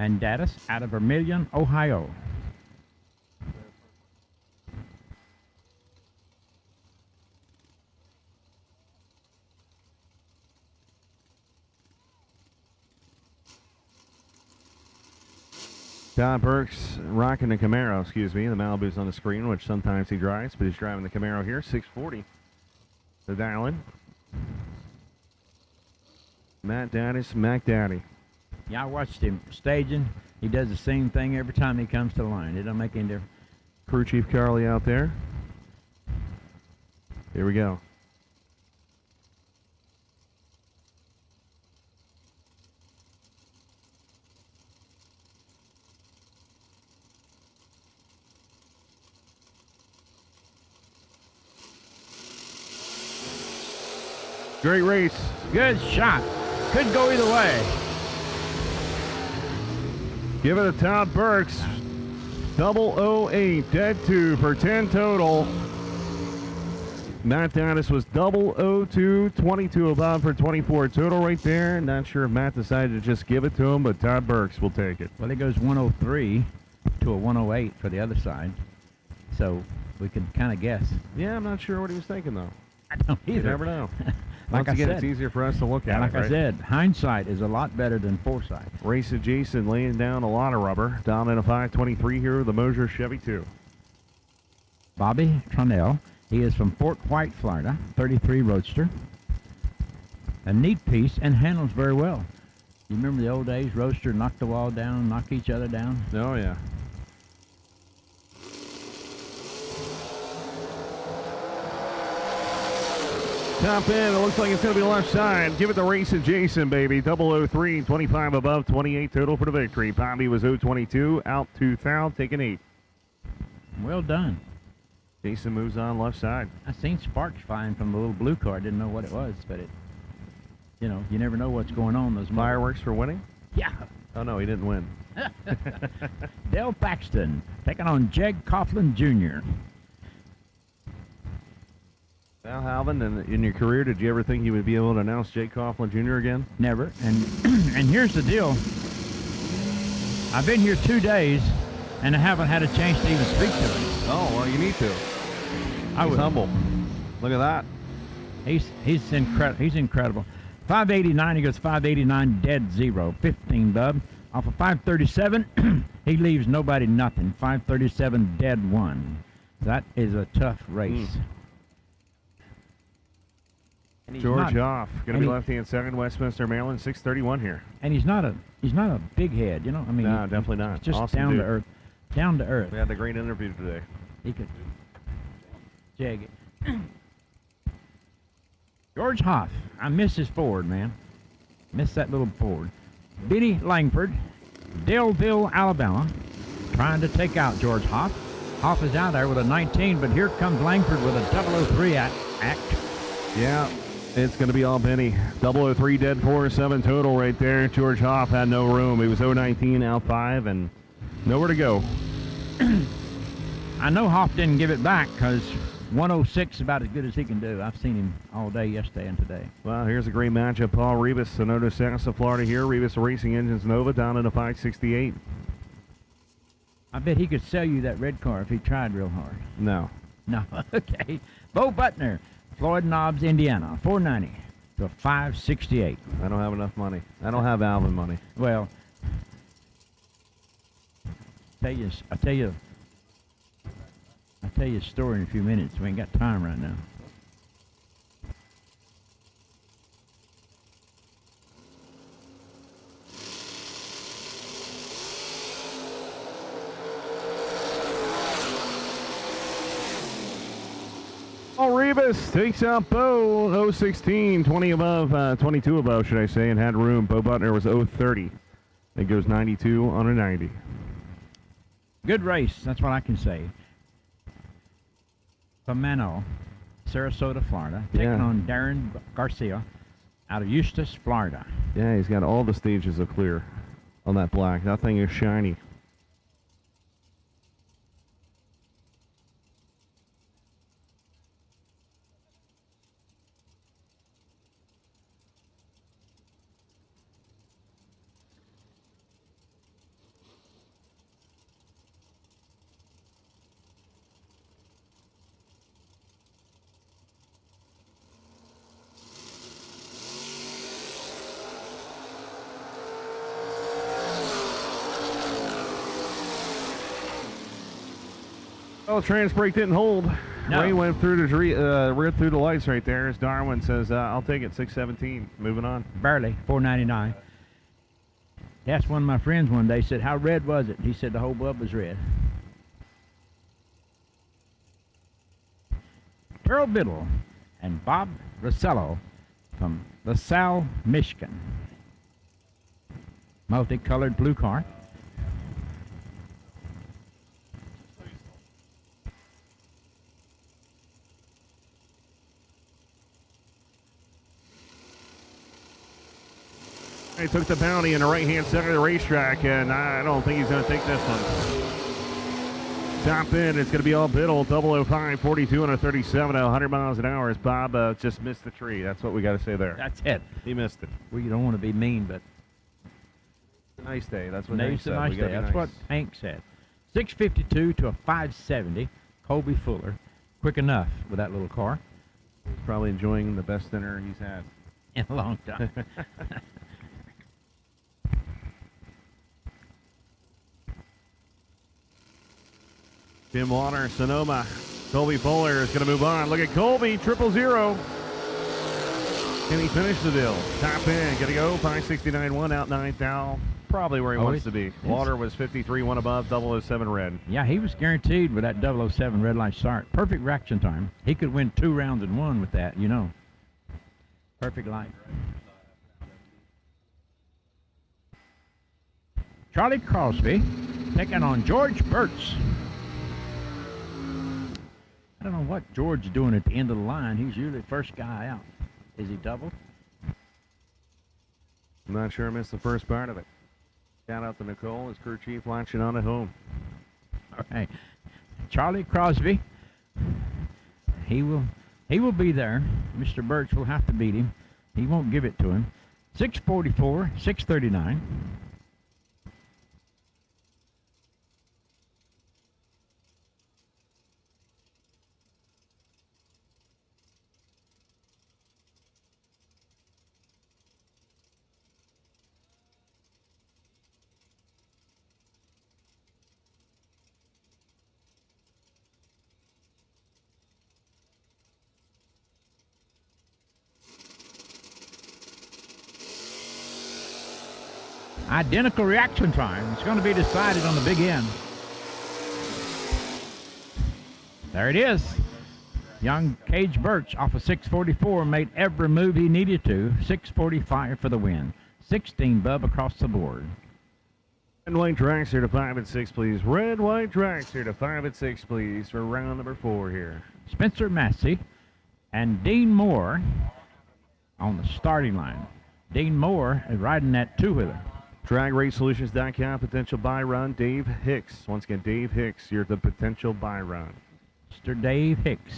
and Daddis out of Vermilion, Ohio. Todd Burks rocking the Camaro, excuse me. The Malibu's on the screen, which sometimes he drives, but he's driving the Camaro here. 640. The dial-in. Matt Daddis, Mac Daddy. Yeah, I watched him staging. He does the same thing every time he comes to the line. It don't make any difference. Crew Chief Carly out there. Here we go. Great race. Good shot. Could go either way. Give it to Todd Burks. 008, dead 2 for 10 total. Matt Daddis was 002, 22 above for 24 total right there. Not sure if Matt decided to just give it to him, but Todd Burks will take it. Well, it goes 103 to a 108 for the other side. So we can kind of guess. Yeah, I'm not sure what he was thinking, though. I don't either. You never know. Like Once again, I said, it's easier for us to look at like it, right? I said, hindsight is a lot better than foresight. Race adjacent, laying down a lot of rubber. Down in a 523 here, the Mosier Chevy 2. Bobby Tronnell, he is from Fort White, Florida, 33 Roadster. A neat piece and handles very well. You remember the old days, Roadster knocked the wall down, knock each other down? Oh, yeah. Top end, it looks like it's going to be left side. Give it the race adjacent, baby. 003, 25 above, 28 total for the victory. Bobby was 022, out to foul, taking 8. Well done. Jason moves on left side. I seen sparks flying from the little blue car. Didn't know what it was, but it, you know, you never know what's going on. Those Fireworks for winning? Yeah. Oh, no, he didn't win. Dale Paxton taking on Jeg Coughlin Jr. Now, Halvin, in your career, did you ever think you would be able to announce Jake Coughlin Jr. again? Never. And and here's the deal. I've been here 2 days, and I haven't had a chance to even speak to him. Oh, well, you need to. He's humble. Look at that. He's incredible. He's incredible. 589. He goes 589 dead 0. 15 bub. Off of 537, he leaves nobody nothing. 537 dead 1. That is a tough race. George Hoff, going to be left-hand second, Westminster, Maryland, 631 here. And he's not a big head, you know. I mean, no, definitely not. He's just awesome down dude. to earth, down to earth. We had a great interview today. He could jag it. George Hoff, I miss his Ford, man. Miss that little Ford. Benny Langford, Daleville, Alabama, trying to take out George Hoff. Hoff is out there with a 19, but here comes Langford with a 003 act. Yeah. It's going to be all Benny. 003 dead 4, 7 total right there. George Hoff had no room. He was 019 out 5 and nowhere to go. I know Hoff didn't give it back because 106 is about as good as he can do. I've seen him all day yesterday and today. Well, here's a great matchup. Paul Rebus, Sonoto Sassa, Florida here. Rebus Racing Engines Nova down in a 568. I bet he could sell you that red car if he tried real hard. No. No. Okay. Bo Butner, Floyd Knobs, Indiana, 490 to 568. I don't have enough money. I don't have Alvin money. Well, I'll tell you a story in a few minutes. We ain't got time right now. Paul Rebus takes out Bo, 016, 20 above, 22 above, should I say, and had room. Bo Butner was 030. It goes 92 on a 90. Good race, that's what I can say. Pomano, Sarasota, Florida, taking on Darren Garcia out of Eustis, Florida. Yeah, he's got all the stages of clear on that black. That thing is shiny. Oh, trans brake didn't hold. No. Ray went through through the lights right there. As Darwin says, I'll take it, 617. Moving on. Barely, 499. Asked one of my friends one day, said, how red was it? He said the whole bulb was red. Earl Biddle and Bob Rossello from LaSalle, Michigan. Multicolored blue car. He took the bounty in the right-hand center of the racetrack, and I don't think he's going to take this one. Top end, it's going to be all Biddle, 005, 42 and a 37 at 100 miles an hour as Bob just missed the tree. That's what we got to say there. That's it. He missed it. We don't want to be mean, but It's a nice day. That's what Nice Hank said. nice We gotta day. be That's nice. what Hank said. 652 to a 570. Colby Fuller. Quick enough with that little car He's probably enjoying the best dinner he's had. in a long time. Tim Water, Sonoma. Colby Fuller is going to move on. Look at Colby, 000. Can he finish the deal? Top end, going to go. 569-1 out 9 thou. Probably where he wants to be. Water was 53, 1 above, 007 red. Yeah, he was guaranteed with that 007 red light start. Perfect reaction time. He could win 2 rounds in 1 with that, you know. Perfect light. Charlie Crosby taking on George Burtz. I don't know what George is doing at the end of the line. He's usually the first guy out. Is he doubled? I'm not sure I missed the first part of it. Shout out to Nicole, his crew chief, watching on at home. All right. Charlie Crosby. He will be there. Mr. Birch will have to beat him. He won't give it to him. 644, 639. Identical reaction time. It's going to be decided on the big end. There it is. Young Cage Birch off of 644 made every move he needed to. 645 for the win. 16 bub across the board. Red, white dragster to 5 and 6, please. Red, white dragster to 5 and 6, please, for round number 4 here. Spencer Massey and Dean Moore on the starting line. Dean Moore is riding that two-wheeler. DragRaceSolutions.com, potential buy run, Dave Hicks. Once again, Dave Hicks, you're the potential buy run. Mr. Dave Hicks.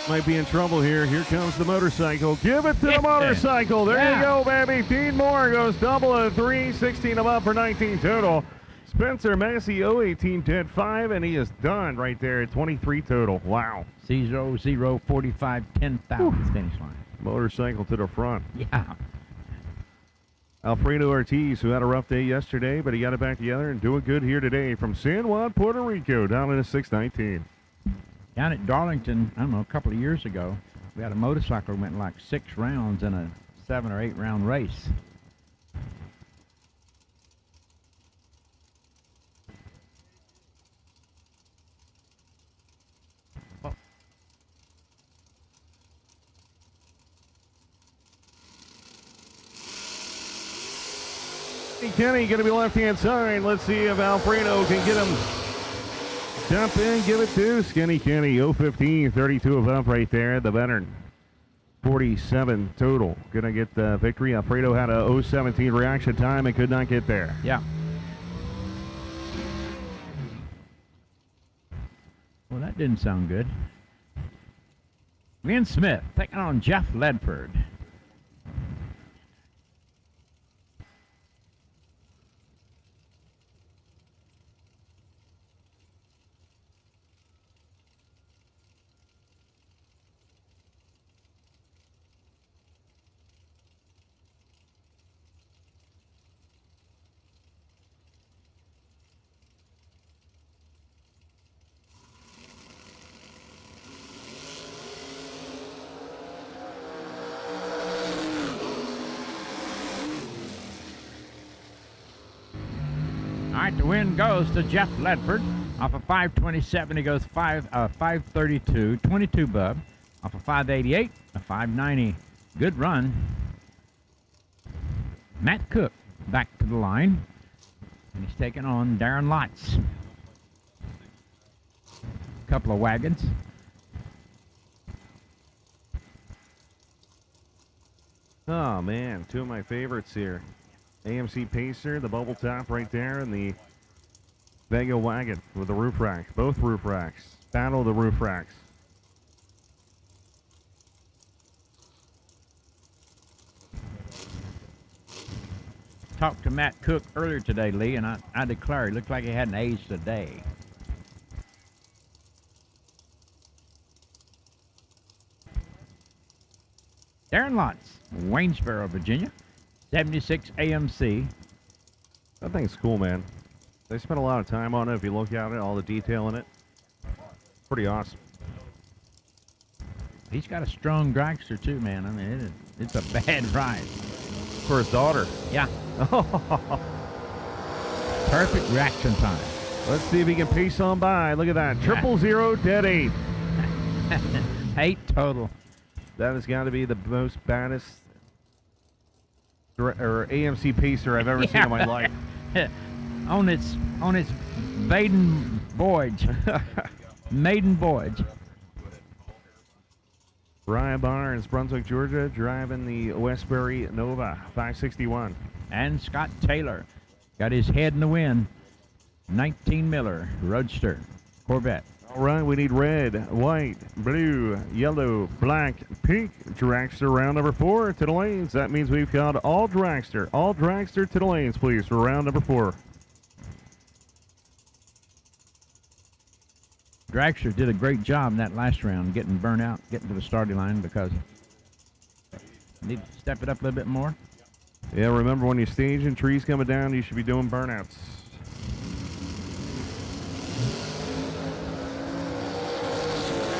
Might be in trouble here. Here comes the motorcycle. Give it to the Get motorcycle. There Yeah. you go, baby. Dean Moore goes 003, 16 above for 19 total. Spencer Massey, 018, 10-5, and he is done right there at 23 total. Wow. 0-0-45, 10,000 finish line. Motorcycle to the front. Yeah. Alfredo Ortiz, who had a rough day yesterday, but he got it back together and doing good here today from San Juan, Puerto Rico, down in a 619. Down at Darlington, I don't know, a couple of years ago, we had a motorcycle that went like 6 rounds in a 7 or 8 round race. Kenny going to be left-hand side. Let's see if Alfredo can get him. Jump in, give it to Skinny Kenny. 015, 32 above right there. The veteran. 47 total. Going to get the victory. Alfredo had a 017 reaction time and could not get there. Yeah. Well, that didn't sound good. Glenn Smith taking on Jeff Ledford. right, the win goes to Jeff Ledford. Off of 527, he goes 532, 22 bub. Off of 588, a 590. Good run. Matt Cook back to the line. And he's taking on Darren Lotz. Couple of wagons. Oh, man, two of my favorites here. AMC Pacer, the bubble top right there, and the Vega wagon with the roof racks. Both roof racks. Battle of the roof racks. Talked to Matt Cook earlier today, Lee, and I declare he looked like he hadn't aged a day. Darren Lotz, Waynesboro, Virginia, 76 AMC. That thing's cool, man. They spent a lot of time on it. If you look at it, all the detail in it, pretty awesome. He's got a strong dragster too, man. I mean, it's a bad ride. For his daughter. Yeah. Perfect reaction time. Let's see if he can pace on by. Look at that. 000 dead 8. 8 total. That has got to be the most baddest or AMC Pacer I've ever seen in my life. on its maiden voyage. Maiden voyage. Ryan Barnes, Brunswick, Georgia, driving the Westbury Nova 561. And Scott Taylor got his head in the wind. 19 Miller Roadster Corvette. All right, we need red, white, blue, yellow, black, pink dragster round number 4 to the lanes. That means we've got all dragster to the lanes, please, for round number 4. Dragster did a great job in that last round, getting burnt out, getting to the starting line, because need to step it up a little bit more. Yeah, remember when you're staging, trees coming down, you should be doing burnouts.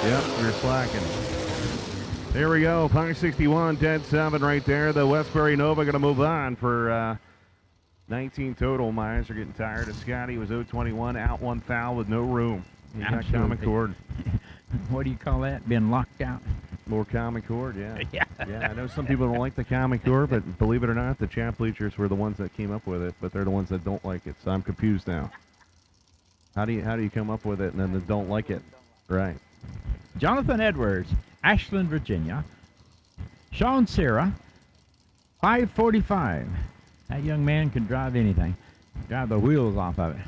Yep, you're slacking. There we go, 561, dead 7 right there. The Westbury Nova going to move on for 19 total. My eyes are getting tired. Scotty was 021, out one foul with no room. He's got common cord. What do you call that? Being locked out? More common cord, yeah. Yeah. Yeah, I know some people don't like the common cord, but believe it or not, the champ bleachers were the ones that came up with it, but they're the ones that don't like it, so I'm confused now. How do you come up with it and then don't like it? Right. Jonathan Edwards, Ashland, Virginia. Sean Sierra, 545. That young man can drive anything. Drive the wheels off of it.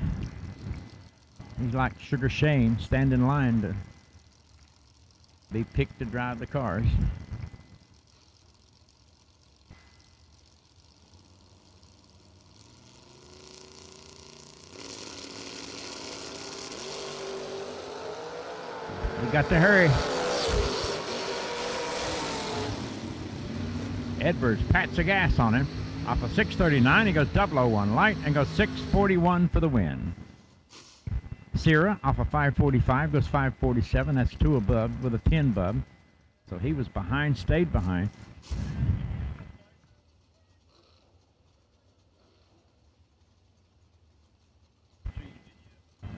He's like Sugar Shane, stand in line to be picked to drive the cars. We got to hurry. Edwards pats the gas on him. Off of 639, he goes 001 light and goes 641 for the win. Sierra off of 545 goes 547. That's 2 above with a 10 bub. So he was behind, stayed behind.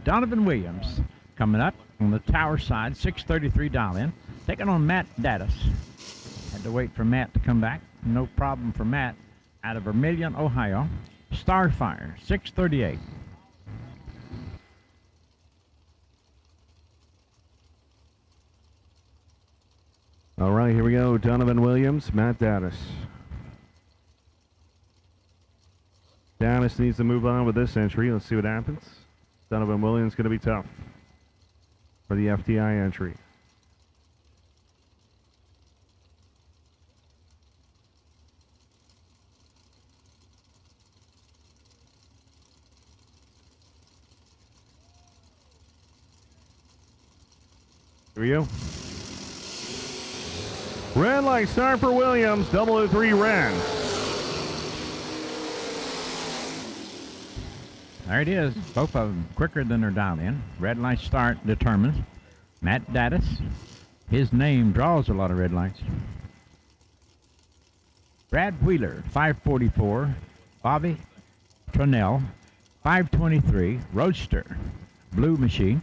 Donovan Williams coming up on the tower side, 633 dial in. Taking on Matt Daddis. Had to wait for Matt to come back. No problem for Matt. Out of Vermilion, Ohio. Starfire, 638. All right, here we go. Donovan Williams, Matt Daddis. Daddis needs to move on with this entry. Let's see what happens. Donovan Williams going to be tough for the FTI entry. Here we go. Red light start for Williams, 003 red. There it is. Both of them quicker than they're dialed in. Red light start determines. Matt Daddis. His name draws a lot of red lights. Brad Wheeler, 544. Bobby Tronell, 523 Roadster Blue Machine.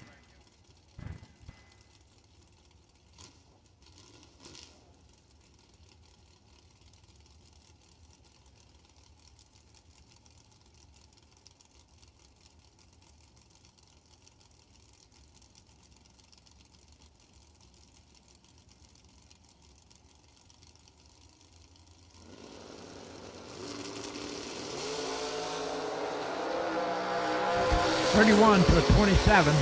.31 to a 27.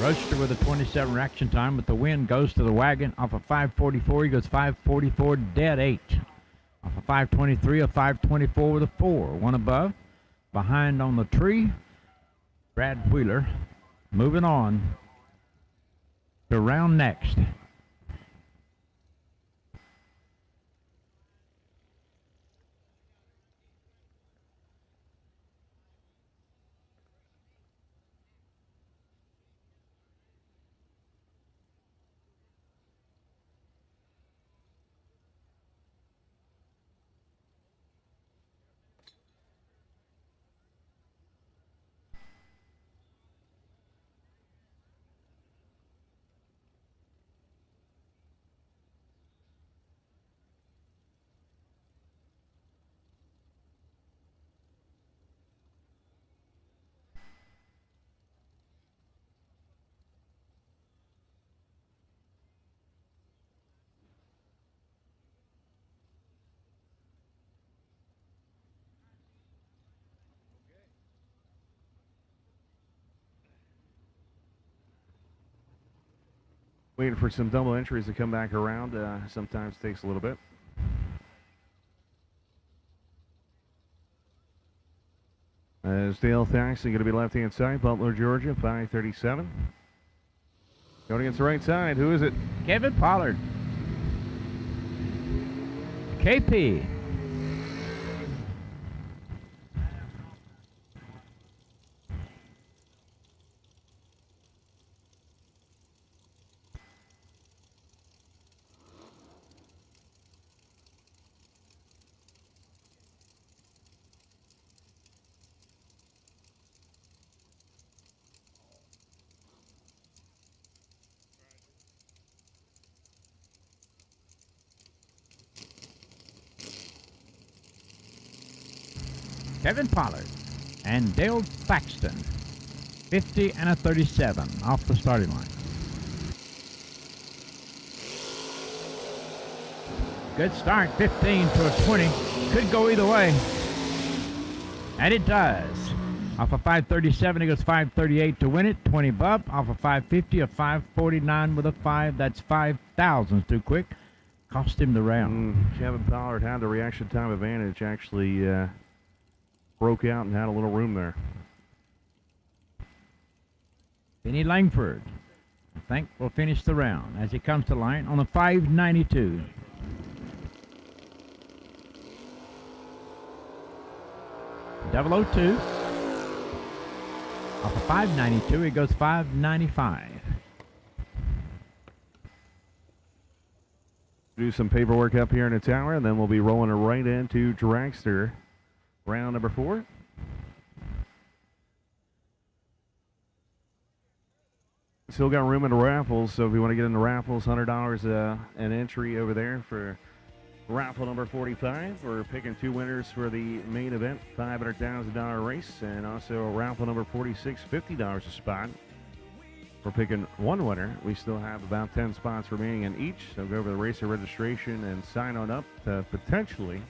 Roadster with a 27 reaction time, but the win goes to the wagon off of 544. He goes 544 dead 8. Off of 523, a 524 with a 4. One above. Behind on the tree, Brad Wheeler. Moving on to round next. Waiting for some double entries to come back around. Sometimes takes a little bit. As Dale Thaxton going to be left-hand side, Butler, Georgia, 537. Going against the right side. Who is it? Kevin Pollard. KP. Kevin Pollard and Dale Thaxton, 50 and a 37 off the starting line. Good start, 15 to a 20. Could go either way. And it does. Off of 537, he goes 538 to win it. 20 bump. Off of 550, a 549 with a 5. That's 5 thousandths too quick. Cost him the round. Kevin Pollard had the reaction time advantage. Actually broke out and had a little room there. Benny Langford, I think, will finish the round as he comes to line on a 592. Double 02. Off of 592, he goes 595. Do some paperwork up here in the tower, and then we'll be rolling it right into Dragster. Round number 4. Still got room in the raffles, so if you want to get in the raffles, $100 an entry over there for raffle number 45. We're picking 2 winners for the main event, $500,000 race, and also raffle number 46, $50 a spot. We're picking 1 winner. We still have about 10 spots remaining in each, so go over the racer registration and sign on up to potentially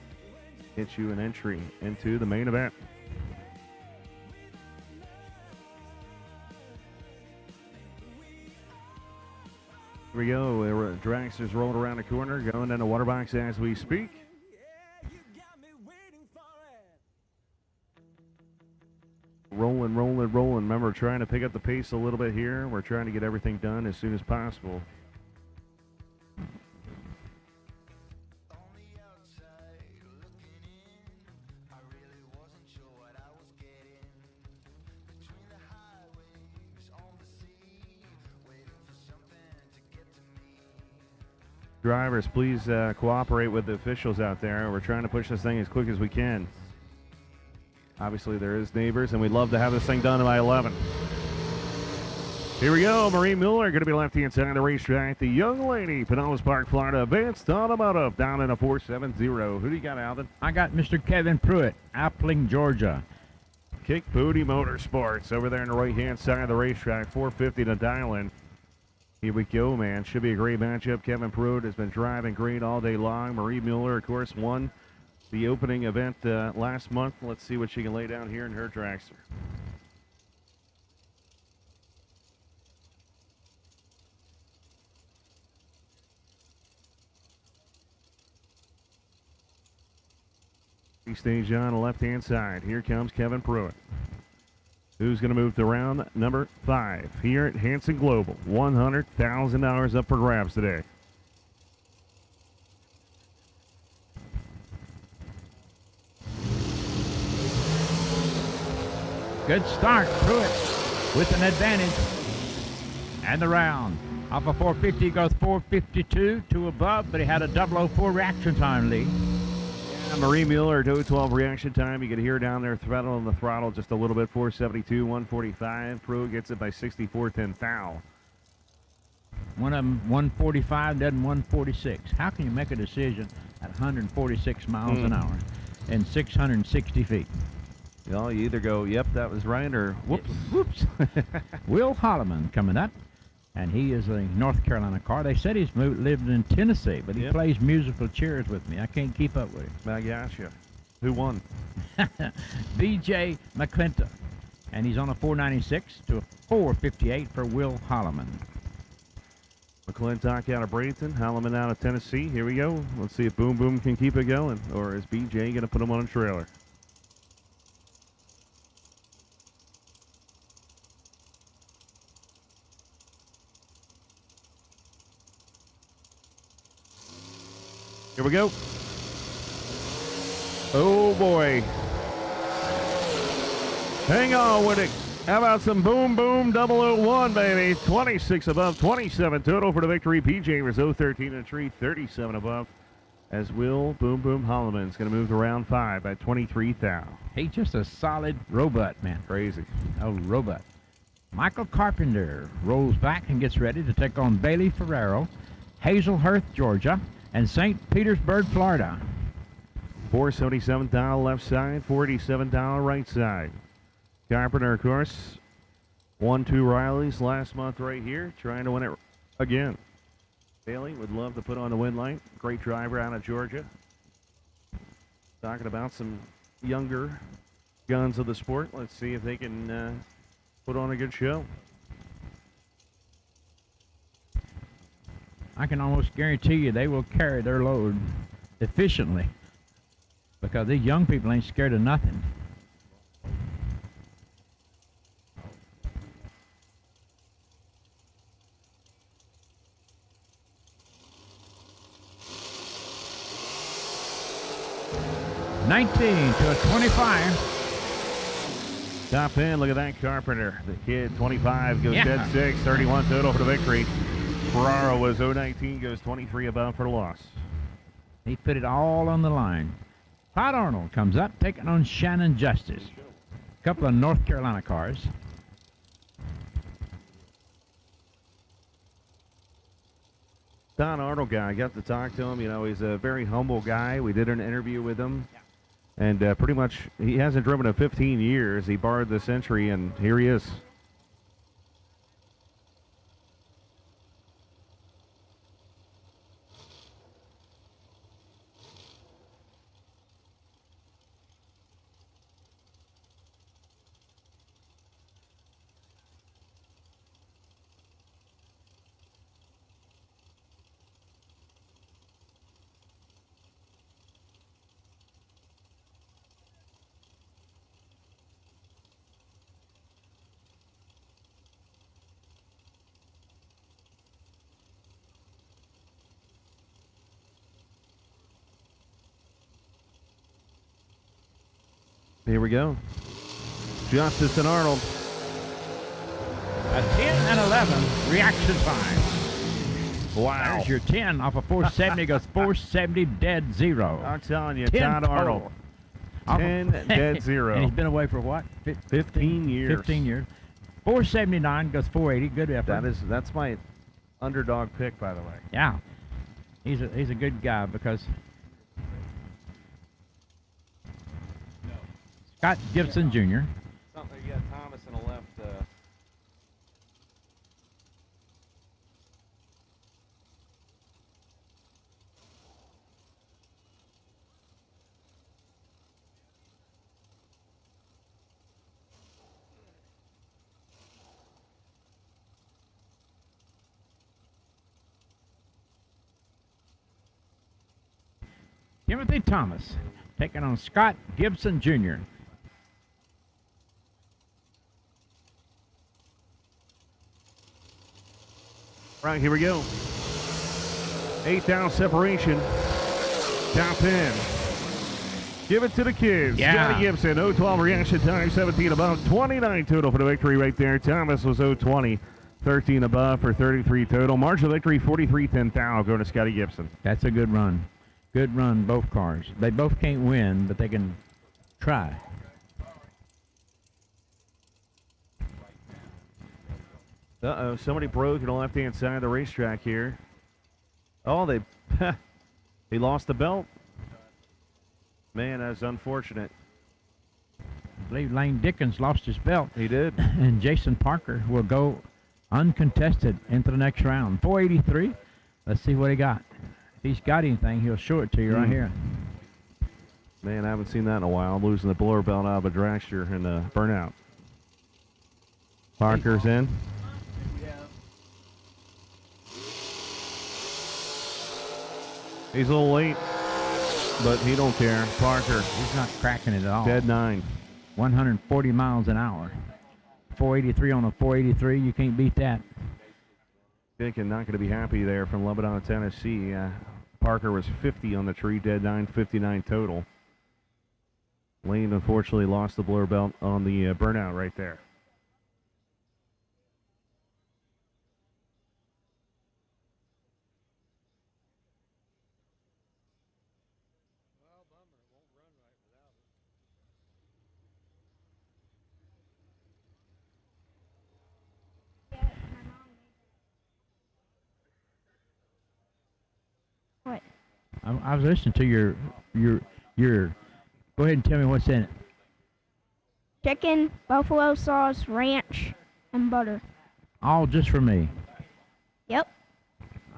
get you an entry into the main event. Here we go. Dragster's rolling around the corner, going in the water box as we speak. Rolling, rolling, rolling. Remember, trying to pick up the pace a little bit here. We're trying to get everything done as soon as possible. Drivers, please cooperate with the officials out there. We're trying to push this thing as quick as we can. Obviously, there is neighbors, and we'd love to have this thing done by 11. Here we go. Marie Mueller going to be left-hand side of the racetrack. The young lady, Pinellas Park, Florida, Advanced Automotive down in a 470. Who do you got, Alvin? I got Mr. Kevin Pruitt, Appling, Georgia. Kick Booty Motorsports over there on the right-hand side of the racetrack. 450 to dial in. Here we go, man. Should be a great matchup. Kevin Pruitt has been driving great all day long. Marie Mueller, of course, won the opening event last month. Let's see what she can lay down here in her dragster. Stage on the left-hand side. Here comes Kevin Pruitt, who's going to move to round number 5 here at Hanson Global. $100,000 up for grabs today. Good start, Pruitt with an advantage. And the round. Off of 450 goes 452 to above, but he had a 004 reaction time lead. Marie Mueller, 012 reaction time. You can hear down there, throttle on the throttle just a little bit. 472, 145. Pruitt gets it by 64.10 thou. One of them 145, the other 146. How can you make a decision at 146 miles an hour and 660 feet? Well, you either go, yep, that was right, or whoops. Whoops. Will Holloman coming up. And he is a North Carolina car. They said he's lived in Tennessee, but he plays musical chairs with me. I can't keep up with him. I gotcha. Who won? B.J. McClintock. And he's on a 496 to a 458 for Will Holloman. McClintock out of Bradenton, Holloman out of Tennessee. Here we go. Let's see if Boom Boom can keep it going, or is B.J. going to put him on a trailer? Here we go. Oh, boy. Hang on with it. How about some Boom Boom 001, baby? 26 above, 27 total for the victory. PJ Rizzo, 13 in a tree, 37 above. As Will Boom Boom Holloman is going to move to round 5 at 23 thou. He's just a solid robot, man. Crazy. Oh, robot. Michael Carpenter rolls back and gets ready to take on Bailey Ferrero, Hazelhurst, Georgia, and St. Petersburg, Florida. 477 thou left side, 487 thou right side. Carpenter, of course, won 2 Rileys last month right here, trying to win it again. Bailey would love to put on the win light. Great driver out of Georgia. Talking about some younger guns of the sport. Let's see if they can put on a good show. I can almost guarantee you they will carry their load efficiently because these young people ain't scared of nothing. $19 to a 25. Top end, look at that Carpenter. The kid, 25, goes Yeah. dead 6, 31 total for the victory. Ferraro was 019, goes 23 above for the loss. He put it all on the line. Todd Arnold comes up, taking on Shannon Justice. A couple of North Carolina cars. Todd Arnold guy, I got to talk to him. You know, he's a very humble guy. We did an interview with him. And pretty much, he hasn't driven in 15 years. He borrowed the Century, and here he is. Here we go. Justice and Arnold. A 10 and 11 reaction time. Wow. There's your 10 off of 470 goes 470 dead 0. I'm telling you, 10 Todd total. Arnold. Off of- 10 dead 0. And he's been away for what? 15 years. 15 years. 479 goes 480. Good effort. That's my underdog pick, by the way. Yeah. He's a good guy because Scott Gibson Jr. Something you got Thomas on the left. Timothy Thomas taking on Scott Gibson Jr. Right, here we go. 8 down separation. Top 10. Give it to the kids. Yeah. Scotty Gibson, 0-12 reaction time, 17 above, 29 total for the victory right there. Thomas was 0-20, 13 above for 33 total. Margin of victory, 43-10 thou. Going to Scotty Gibson. That's a good run. Good run, both cars. They both can't win, but they can try. Uh-oh, somebody broke on the left-hand side of the racetrack here. Oh, they lost the belt. Man, that's unfortunate. I believe Lane Dickens lost his belt. He did. And Jason Parker will go uncontested into the next round. 483. Let's see what he got. If he's got anything, he'll show it to you right here. Man, I haven't seen that in a while. Losing the blower belt out of a dragster in the burnout. Parker's in. He's a little late, but he don't care. Parker. He's not cracking it at all. Dead 9. 140 miles an hour. 483 on a 483. You can't beat that. Thinking not going to be happy there from Lebanon, Tennessee. Parker was 50 on the tree, dead 9, 59 total. Lane unfortunately lost the blower belt on the burnout right there. What? I was listening to your. Go ahead and tell me what's in it. Chicken, buffalo sauce, ranch, and butter. All just for me. Yep.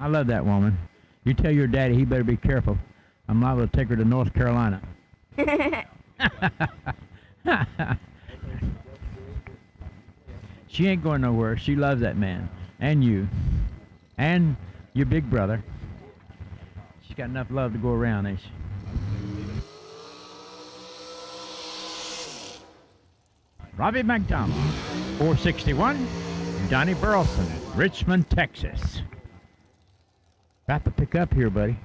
I love that woman. You tell your daddy he better be careful. I'm liable to take her to North Carolina. She ain't going nowhere. She loves that man. And you. And your big brother. She's got enough love to go around, ain't she? Robbie McDonald, 461. Johnny Burleson, Richmond, Texas. About to pick up here, buddy.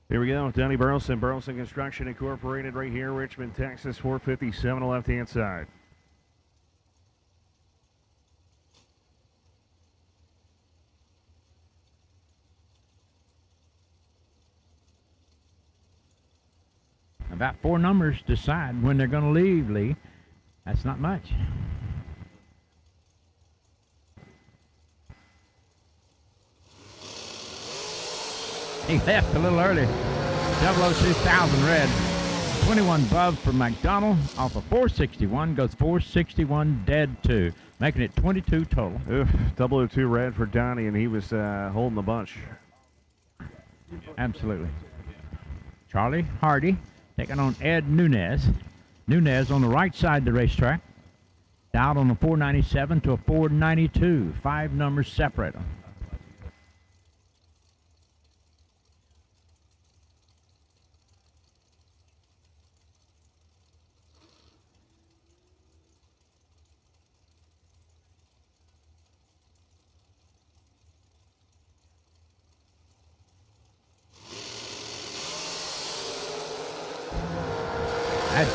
Here we go. Johnny Burleson, Burleson Construction Incorporated right here, Richmond, Texas, 457 on the left-hand side. About 4 numbers decide when they're going to leave, Lee. That's not much. He left a little early. 002,000 red. 21 above for McDonald. Off of 461 goes 461 dead 2, making it 22 total. Oof, 002 red for Donnie, and he was holding the bunch. Absolutely. Charlie Hardy taking on Ed Nunez. Nunez on the right side of the racetrack. Down on a 497 to a 492. 5 numbers separate them.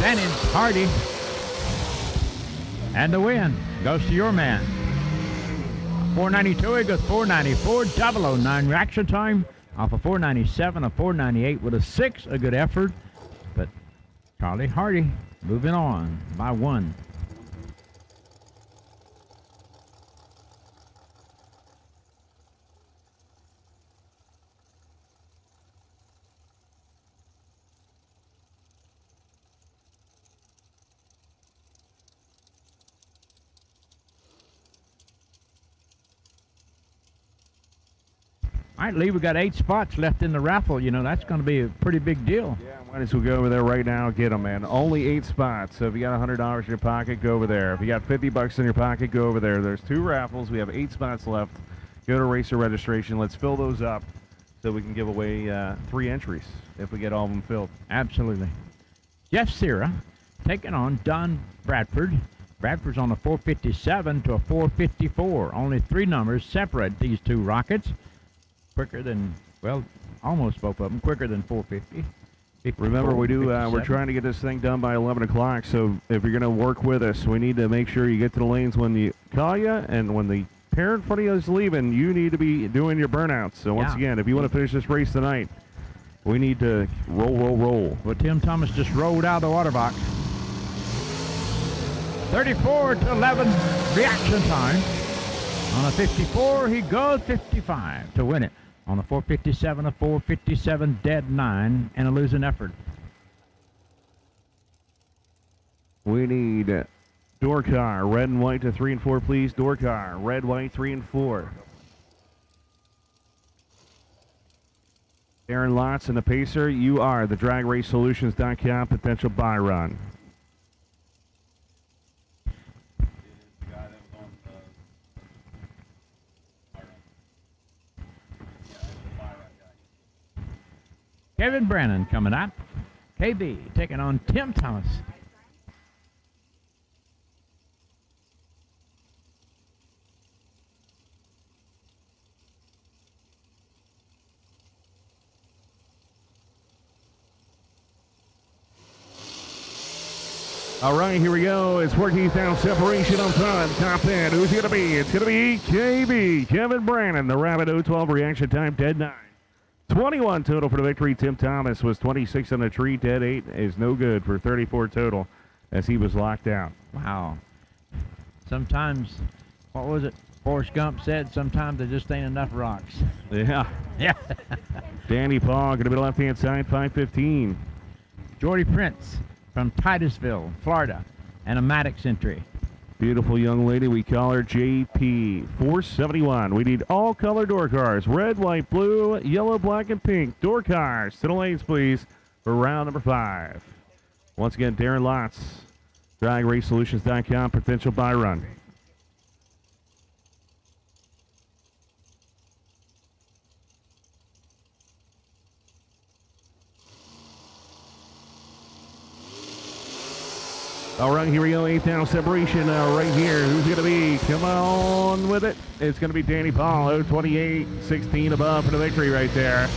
managed Hardy. And the win goes to your man. 492, he goes 494, 009 reaction time off a 497, a 498 with a 6, a good effort. But Charlie Hardy moving on by 1. All right, Lee, we got 8 spots left in the raffle. You know, that's going to be a pretty big deal. Yeah, might as well go over there right now and get them, man. Only 8 spots. So if you got $100 in your pocket, go over there. If you got $50 in your pocket, go over there. There's 2 raffles. We have 8 spots left. Go to racer registration. Let's fill those up so we can give away 3 entries if we get all of them filled. Absolutely. Jeff Sierra taking on Don Bradford. Bradford's on a 457 to a 454. Only 3 numbers separate these 2 rockets. Quicker than, well, almost both of them, quicker than 450. Remember, we're trying to get this thing done by 11 o'clock, so if you're going to work with us, we need to make sure you get to the lanes when you call you, and when the pair in front of you is leaving, you need to be doing your burnouts. So once again, if you want to finish this race tonight, we need to roll. Well, Tim Thomas just rolled out of the water box. 34 to 11 reaction time. On a 54, he goes 55 to win it. On a 457, a 457 dead 9, and a losing effort. We need door car, red and white to 3 and 4, please. Door car, red, white, 3 and 4. Aaron Lotz and the Pacer, you are the DragRaceSolutions.com potential buy run. Kevin Brannon coming up. KB taking on Tim Thomas. All right, here we go. It's 14,000 separation on front. Top end. Who's it going to be? It's going to be KB, Kevin Brannon, the Rabbit 012 reaction time, dead 9. 21 total for the victory. Tim Thomas was 26 on the tree. Dead 8 is no good for 34 total as he was locked out. Wow. Sometimes, what was it? Forrest Gump said, sometimes there just ain't enough rocks. Yeah. Yeah. Danny Paul going to be the left-hand side, 515. Jordy Prince from Titusville, Florida, and a Maddox entry. Beautiful young lady. We call her JP. 471. We need all color door cars. Red, white, blue, yellow, black, and pink. Door cars to the lanes, please, for round number 5. Once again, Darren Lotz, DragRaceSolutions.com, potential buy run. All right, here we go. 8,000 separation right here. Who's going to be? Come on with it. It's going to be Danny Paul, 028, 16 above for the victory right there.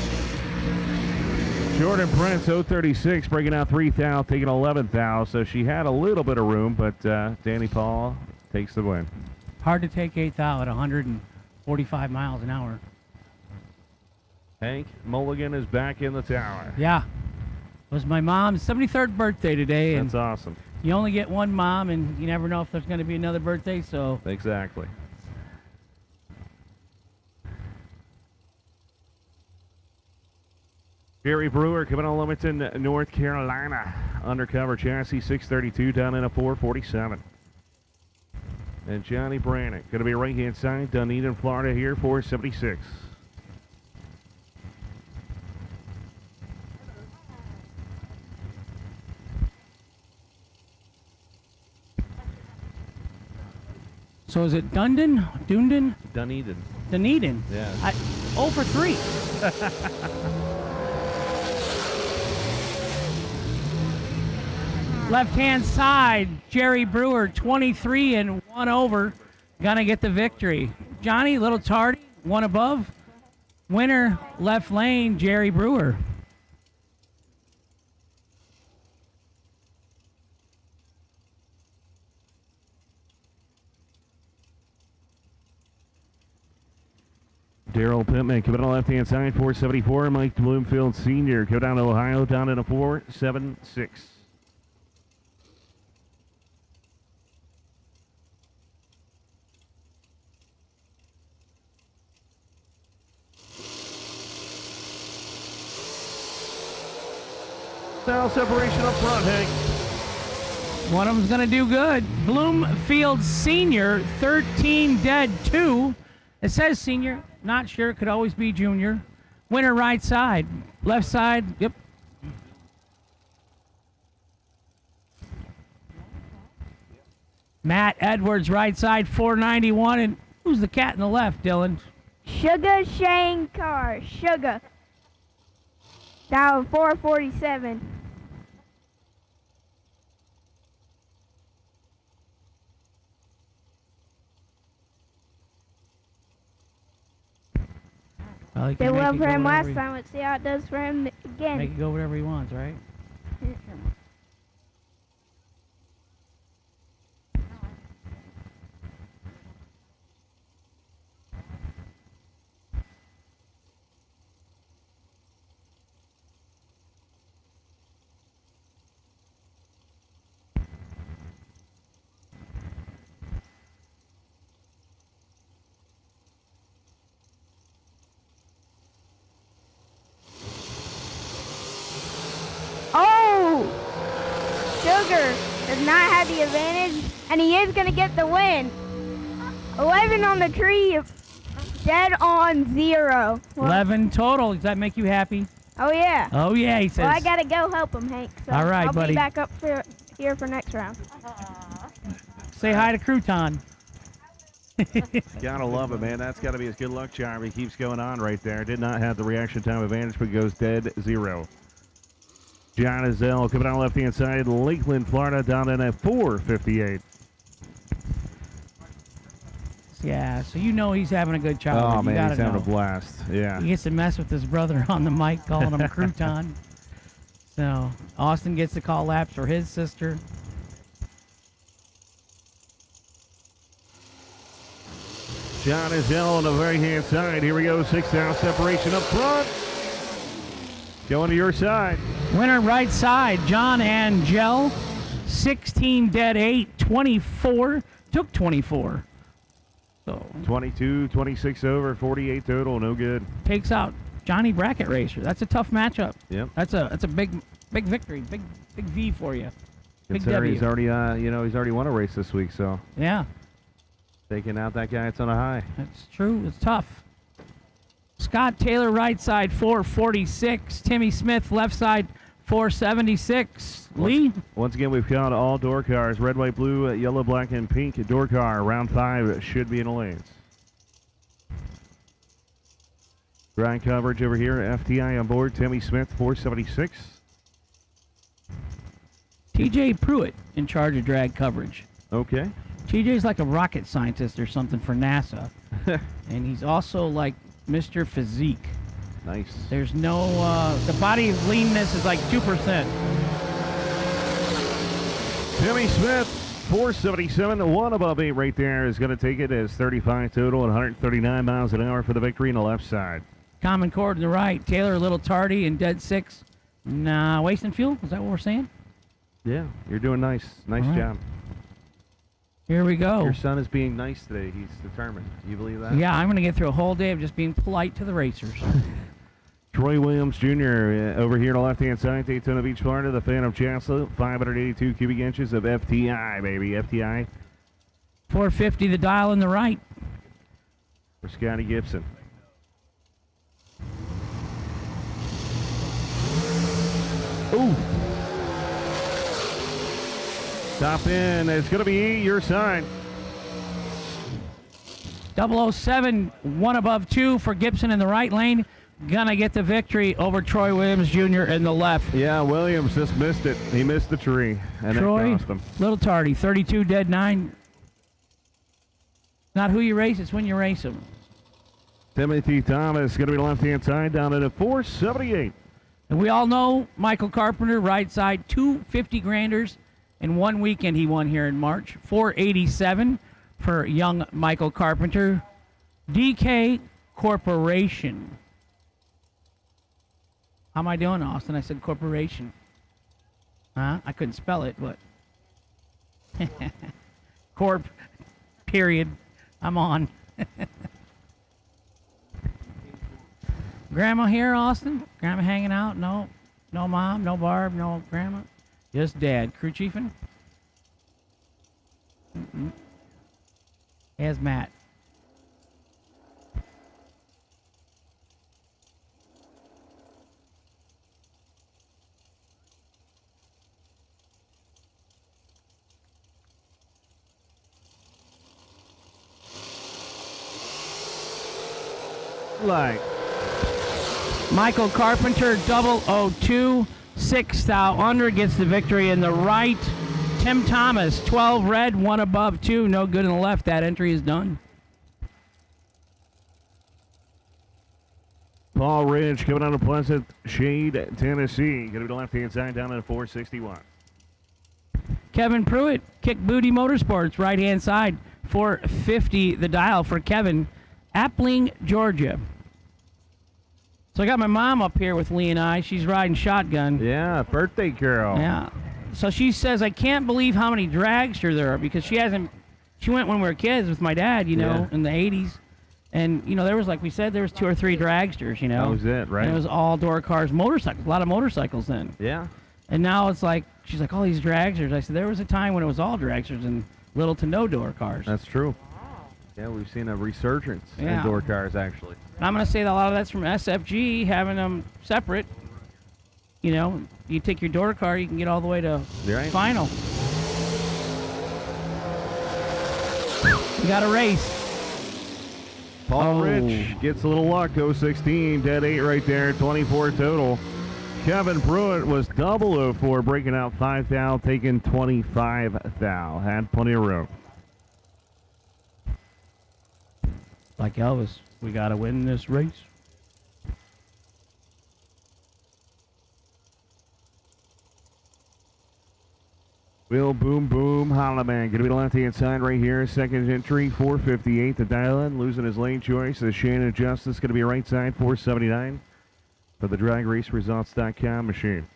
Jordan Prince, 036, breaking out 3,000, taking 11,000. So she had a little bit of room, but Danny Paul takes the win. Hard to take 8,000 at 145 miles an hour. Hank Mulligan is back in the tower. Yeah. It was my mom's 73rd birthday today. That's and awesome. You only get one mom, and you never know if there's going to be another birthday, so. Exactly. Jerry Brewer coming on Wilmington, North Carolina. Undercover chassis, 632 down in a 447. And Johnny Brannick going to be right-hand side, Dunedin, Florida here, 476. So is it Dunedin? Dunedin. Dunedin? Yeah. 0 for 3. Left-hand side, Jerry Brewer, 23 and 1 over. Gonna get the victory. Johnny, a little tardy, 1 above. Winner, left lane, Jerry Brewer. Daryl Pittman coming on the left-hand side, 474. Mike Bloomfield Sr. go down to Ohio, down in a 476. Now separation up front, Hank. One of them's going to do good. Bloomfield Senior, 13 dead, 2. It says senior. Not sure. Could always be junior. Winner right side. Left side. Yep. Matt Edwards right side, 491. And who's the cat in the left, Dylan? Sugar Shankar. Sugar. Down 447. Well, he can Did make well it for go him whatever last he- time. Let's see how it does for him again. Make it go whatever he wants, right? Oh! Sugar does not have the advantage, and he is going to get the win. 11 on the tree, dead on 0. Well, 11 total. Does that make you happy? oh, yeah. Oh, yeah, he says. Well, I got to go help him, Hank. So All right, I'll buddy. be back up here for next round. Say hi to Crouton. Gotta love it, man. That's got to be his good luck charm. He keeps going on right there. Did not have the reaction time advantage, but goes dead 0. John Azell coming out left-hand side, Lakeland, Florida, down in a 458. Yeah, so you know he's having a good childhood. Oh, You man, gotta he's having know. a blast. Yeah. He gets to mess with his brother on the mic, calling him Crouton. So Austin gets to call laps for his sister. John Azell on the right-hand side. Here we go, 6 down separation up front. Going to your side. Winner right side, John Angel. 16 dead, 8, 24. Took 24. So 22, 26 over, 48 total. No good. takes out Johnny Bracket Racer. That's a tough matchup. Yep. That's a big victory. Big V for you. Big Consider W. he's already, he's already won a race this week, so Yeah, taking out that guy, it's on a high. that's true. It's tough. Scott Taylor right side 446. Timmy Smith left side 476. Lee. Once again, we've got all door cars, red, white, blue, yellow, black, and pink door car. Round 5 should be in the lanes. Ground coverage over here, FTI on board, Timmy Smith, 476. TJ Pruitt in charge of drag coverage. Okay. TJ's like a rocket scientist or something for NASA. And he's also like Mr. Physique. Nice. There's no, the body leanness is like 2%. Timmy Smith, 477, 1 above 8 right there is going to take it as 35 total and 139 miles an hour for the victory on the left side. Common cord on the right. Taylor a little tardy and dead 6. Nah, wasting fuel? Is that what we're saying? Yeah, you're doing nice. Nice All right. job. Here we go. Your son is being nice today. He's determined. You believe that? Yeah, I'm going to get through a whole day of just being polite to the racers. Troy Williams Jr. Over here on the left-hand side, Daytona Beach, Florida, the Phantom Chancellor, 582 cubic inches of FTI, baby. FTI 450 the dial in the right. for Scotty Gibson. Ooh. Top in. It's going to be your side. 007, 1 above 2 for Gibson in the right lane. Gonna get the victory over Troy Williams Jr. in the left. Yeah, Williams just missed it. He missed the tree, and Troy, it cost him. little tardy, 32 dead 9. Not who you race, it's when you race them. Timothy Thomas going to be left-hand side down at a 478. And we all know Michael Carpenter, right side, 2 50-granders in one weekend he won here in March. 487 for young Michael Carpenter. DK corporation. How am I doing, Austin? I said corporation. Huh? I couldn't spell it, but corp, period. I'm on. Grandma here, Austin? Grandma hanging out? No. No mom, no Barb, no grandma. Just dad. Crew chiefing? As Matt. Like. Michael Carpenter, 002, 6th out under, gets the victory in the right. Tim Thomas, 12 red, 1 above, 2, no good in the left. That entry is done. Paul Ridge coming out of Pleasant Shade, Tennessee. Going to be the left-hand side down at 461. Kevin Pruitt, Kick Booty Motorsports, right-hand side, 450 the dial for Kevin, Appling, Georgia. So I got my mom up here with Lee and I. She's riding shotgun. Yeah, birthday girl. Yeah. So she says, I can't believe how many dragster there are because she went when we were kids with my dad, you know, in the 80s. And, you know, there was, like we said, there was 2 or 3 dragsters, you know. That was it, right? And it was all door cars, motorcycles, a lot of motorcycles then. Yeah. And now it's like, she's like, all these dragsters. I said, there was a time when it was all dragsters and little to no door cars. That's true. Yeah, we've seen a resurgence in Yeah. door cars, actually. I'm going to say that a lot of that's from SFG, having them separate. You know, you take your door car, you can get all the way to Right. final. You got a race. Paul Oh. Rich gets a little luck, 016, dead 8 right there, 24 total. Kevin Pruitt was 004, breaking out 5 thou, taking 25 thou. Had plenty of room. Like Elvis, we got to win this race. Will Boom Boom Holloman going to be the left-hand side right here. Second entry, 458 to dial in. Losing his lane choice. The Shannon Justice going to be right side, 479 for the DragRaceResults.com machine.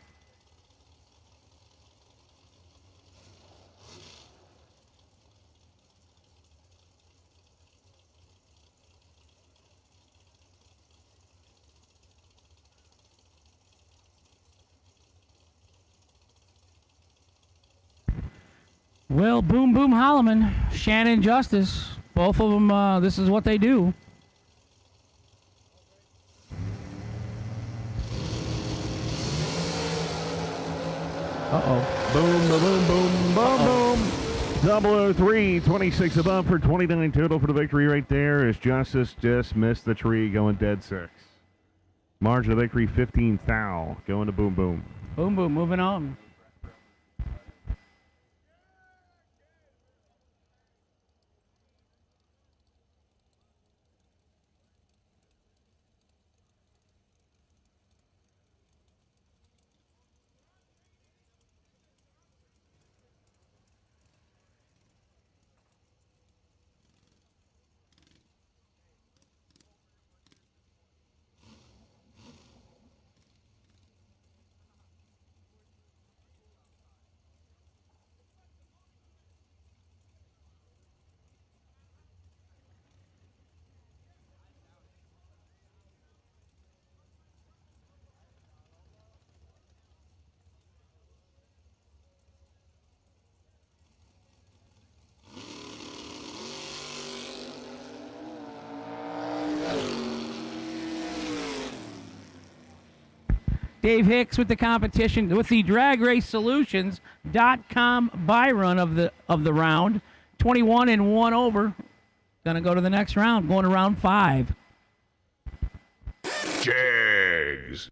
Well, Boom Boom Holloman, Shannon Justice, both of them, this is what they do. Uh-oh. Boom, boom, boom, boom, boom. 003, 26 above for 29 total for the victory right there as Justice just missed the tree going dead 6. Margin of victory 15 thou going to Boom Boom. Boom Boom, moving on. Dave Hicks with the competition with the DragRaceSolutions.com buy run of the round. 21 and 1 over. Gonna go to the next round. Going to round 5. Jags.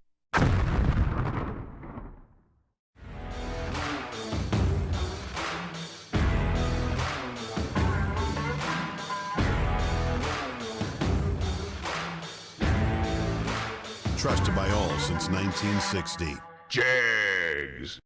Trusted by all since 1960. Jags.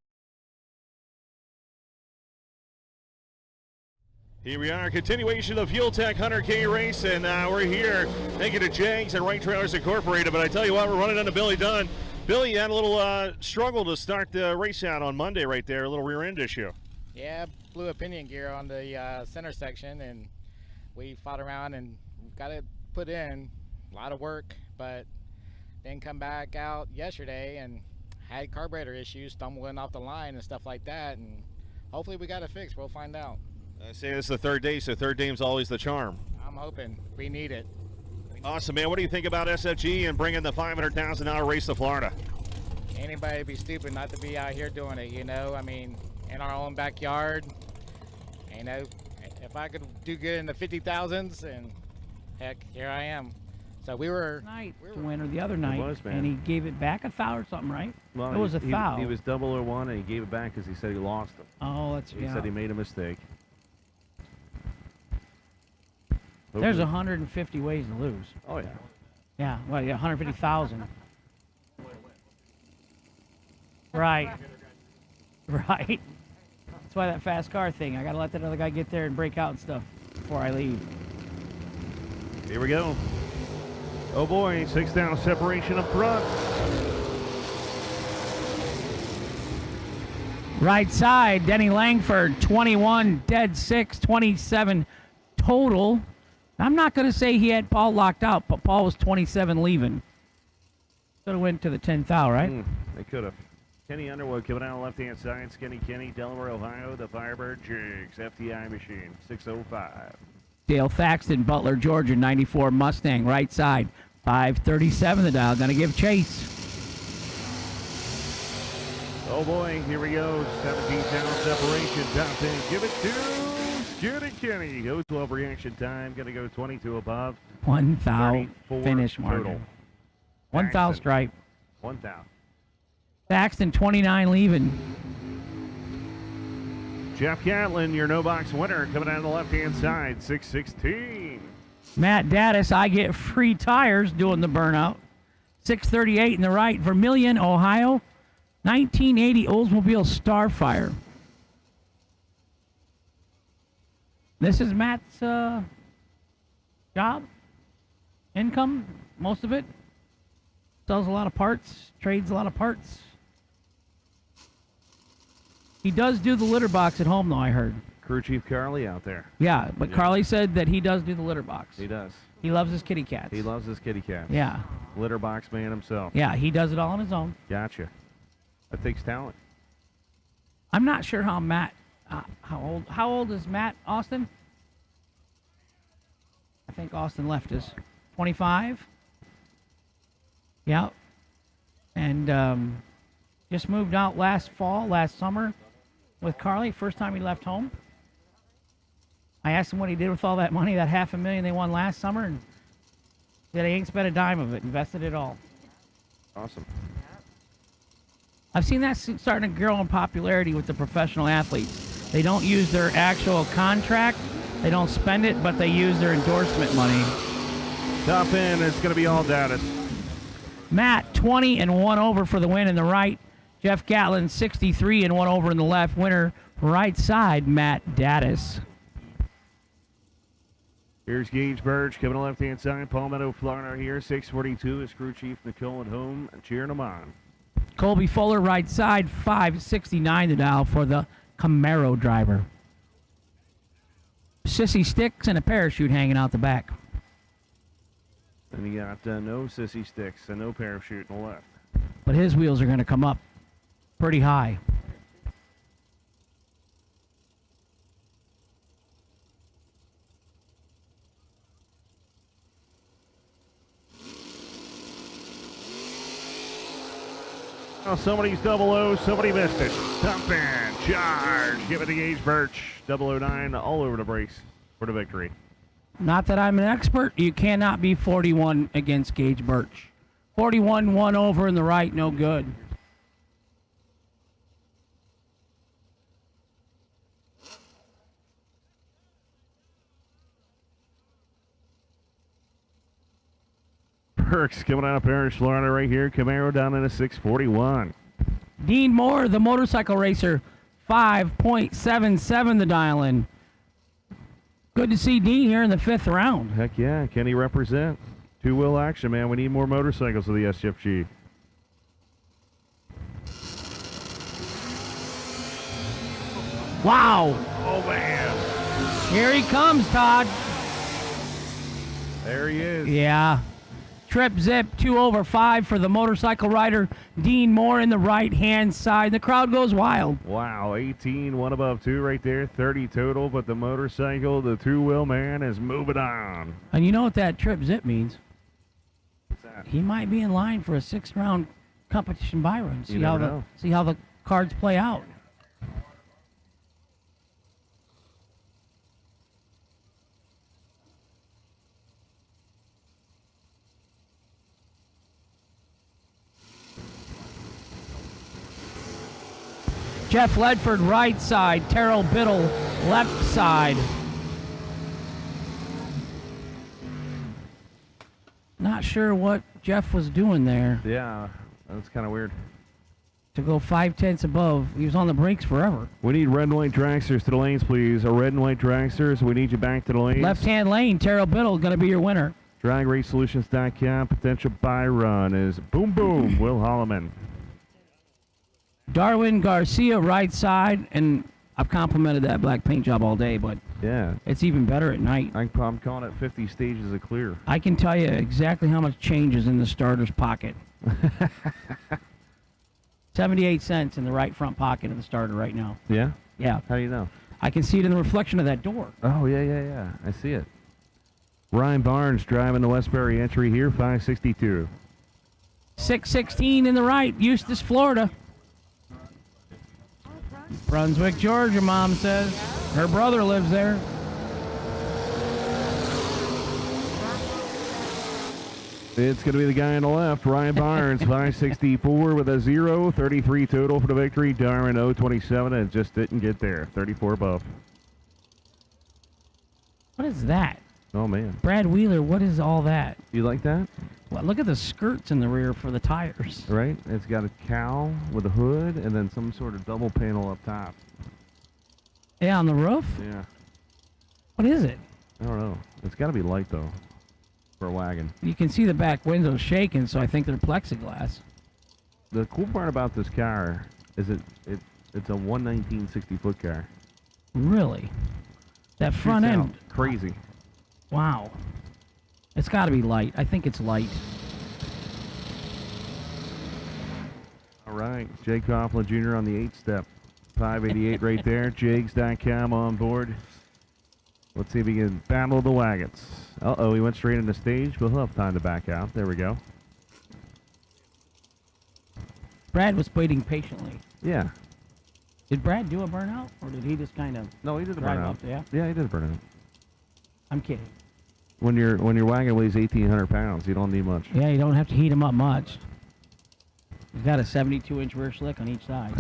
Here we are, continuation of the Fuel Tech 100K race, and we're here. Thank you to Jags and Wright Trailers Incorporated. But I tell you what, we're running into Billy Dunn. Billy, you had a little struggle to start the race out on Monday right there, a little rear end issue. Yeah, blew a pinion gear on the center section, and we fought around and got it put in. A lot of work, but then come back out yesterday and had carburetor issues, stumbling off the line and stuff like that, and hopefully we got it fixed. We'll find out. I say this is the third day, so third dame's always the charm. I'm hoping. We need it. Awesome, man. What do you think about SFG and bringing the $500,000 race to Florida? Anybody would be stupid not to be out here doing it, you know? I mean, in our own backyard. You know, if I could do good in the 50,000s, and heck, here I am. So we were Night to win, or the other night, was, man. and he gave it back a foul or something, right? Well, it was a foul. He was 001 and he gave it back because he said he lost him. Oh, that's He yeah. said he made a mistake. There's Hopefully- 150 ways to lose. Oh, yeah. Yeah, well, yeah, 150,000. Right. Right. That's why that fast car thing. I gotta let that other guy get there and break out and stuff before I leave. Here we go. Oh boy, 6 down separation up front. Right side, Denny Langford, 21, dead 6, 27 total. I'm not going to say he had Paul locked out, but Paul was 27 leaving. Could have went to the 10th out, right? They could have. Kenny Underwood coming out on the left-hand side. Skinny Kenny, Delaware, Ohio. The Firebird Jigs, FTI machine, 605. Dale Thaxton, Butler, Georgia, 94 Mustang, right side, 537 the dial. Going to give chase. Oh boy, here we go. 17 down separation. Top 10. Give it to Skinny Kenny. Go 12 reaction time. Going to go 22 above. 1 thou 34 finish total. margin. 1 thou Thaxton. stripe. 1 thou. Thaxton, 29 leaving. Jeff Catlin, your no-box winner, coming out on the left-hand side, 616. Matt Daddis, I get free tires doing the burnout. 638 in the right, Vermilion, Ohio. 1980 Oldsmobile Starfire. This is Matt's job, income, most of it. Sells a lot of parts, trades a lot of parts. He does do the litter box at home, though, I heard. Crew Chief Carly out there. Yeah, but Yeah. Carly said that he does do the litter box. He does. He loves his kitty cats. He loves his kitty cats. Yeah, Litter box man himself. yeah, he does it all on his own. Gotcha. That takes talent. I'm not sure how Matt, how old is Matt Austin? I think Austin left us. 25? Yeah. And just moved out last summer with Carly, first time he left home. I asked him what he did with all that money, that $500,000 they won last summer, and said he ain't spent a dime of it, invested it all. Awesome. I've seen that starting to grow in popularity with the professional athletes. They don't use their actual contract, they don't spend it, but they use their endorsement money. Top end, it's going to be all Daddis. Matt, 20 and 1 over for the win in the right. Jeff Gatlin, 63 and 1 over in the left. Winner, right side, Matt Daddis. Here's Gage Birch coming to left-hand side. Palmetto, Florida here. 642 is Crew Chief Nicole at home, cheering him on. Colby Fuller, right side, 569 the dial for the Camaro driver. Sissy sticks and a parachute hanging out the back. And you got no sissy sticks and no parachute on the left. But his wheels are going to come up pretty high. Oh, somebody's 00, somebody missed it. Top end, charge. Give it to Gage Birch. 009 all over the brace for the victory. Not that I'm an expert. You cannot be 41 against Gage Birch. 41, 1 over in the right, no good. Perks coming out of Parrish, Florida right here. Camaro down in a 641. Dean Moore, the motorcycle racer, 5.77 the dial in. Good to see Dean here in the 5th round. Heck yeah, Kenny represent. Two-wheel action, man. We need more motorcycles of the SFG. Wow. Oh, man. Here he comes, Todd. There he is. Yeah. Trip zip 2 over 5 for the motorcycle rider Dean Moore in the right-hand side. The crowd goes wild. Wow, 18, 1 above 2 right there, 30 total, but the motorcycle, the two-wheel man, is moving on. And you know what that trip zip means? What's that? He might be in line for a 6th-round competition buy run. You never know. See how the cards play out. Jeff Ledford right side, Terrell Biddle left side. Not sure what Jeff was doing there Yeah, that's kind of weird. to go 5/10 above. He was on the brakes forever. We need red and white dragsters to the lanes, please. A red and white dragsters, we need you back to the lanes. Left-hand lane, Terrell Biddle going to be your winner. DragRaceSolutions.com, potential buy run is Boom Boom, Will Holloman. Darwin Garcia right side, and I've complimented that black paint job all day, but Yeah, it's even better at night. I'm calling it 50 stages of clear. I can tell you exactly how much change is in the starter's pocket. 78 cents in the right front pocket of the starter right now. Yeah? Yeah, How do you know? I can see it in the reflection of that door. Oh, yeah. I see it. Ryan Barnes driving the Westbury entry here, 562. 616 in the right, Eustis, Florida. Brunswick, Georgia, Mom says. Her brother lives there. It's going to be the guy on the left, Ryan Barnes, 564 with a 0, 33 total for the victory. Darwin 027 and just didn't get there, 34 above. What is that? Oh, man. Brad Wheeler, what is all that? You like that? Well, look at the skirts in the rear for the tires. Right? It's got a cowl with a hood and then some sort of double panel up top. Yeah, on the roof? Yeah. What is it? I don't know. It's got to be light, though, for a wagon. You can see the back windows shaking, so I think they're plexiglass. The cool part about this car is it's a 119 60-foot car. Really? That front Shoots end. out crazy. Wow. It's got to be light. I think it's light. All right. Jake Coughlin Jr. on the 8-step. 588 right there. Jags.com on board. Let's see if he can battle the wagons. Uh-oh, he went straight into stage, but he'll have time to back out. There we go. Brad was waiting patiently. Yeah. Did Brad do a burnout, or did he just kind of No, he did a drive burnout. up there? Yeah, he did a burnout. I'm kidding. When your wagon weighs 1,800 pounds, you don't need much. Yeah, you don't have to heat him up much. He's got a 72-inch rear slick on each side.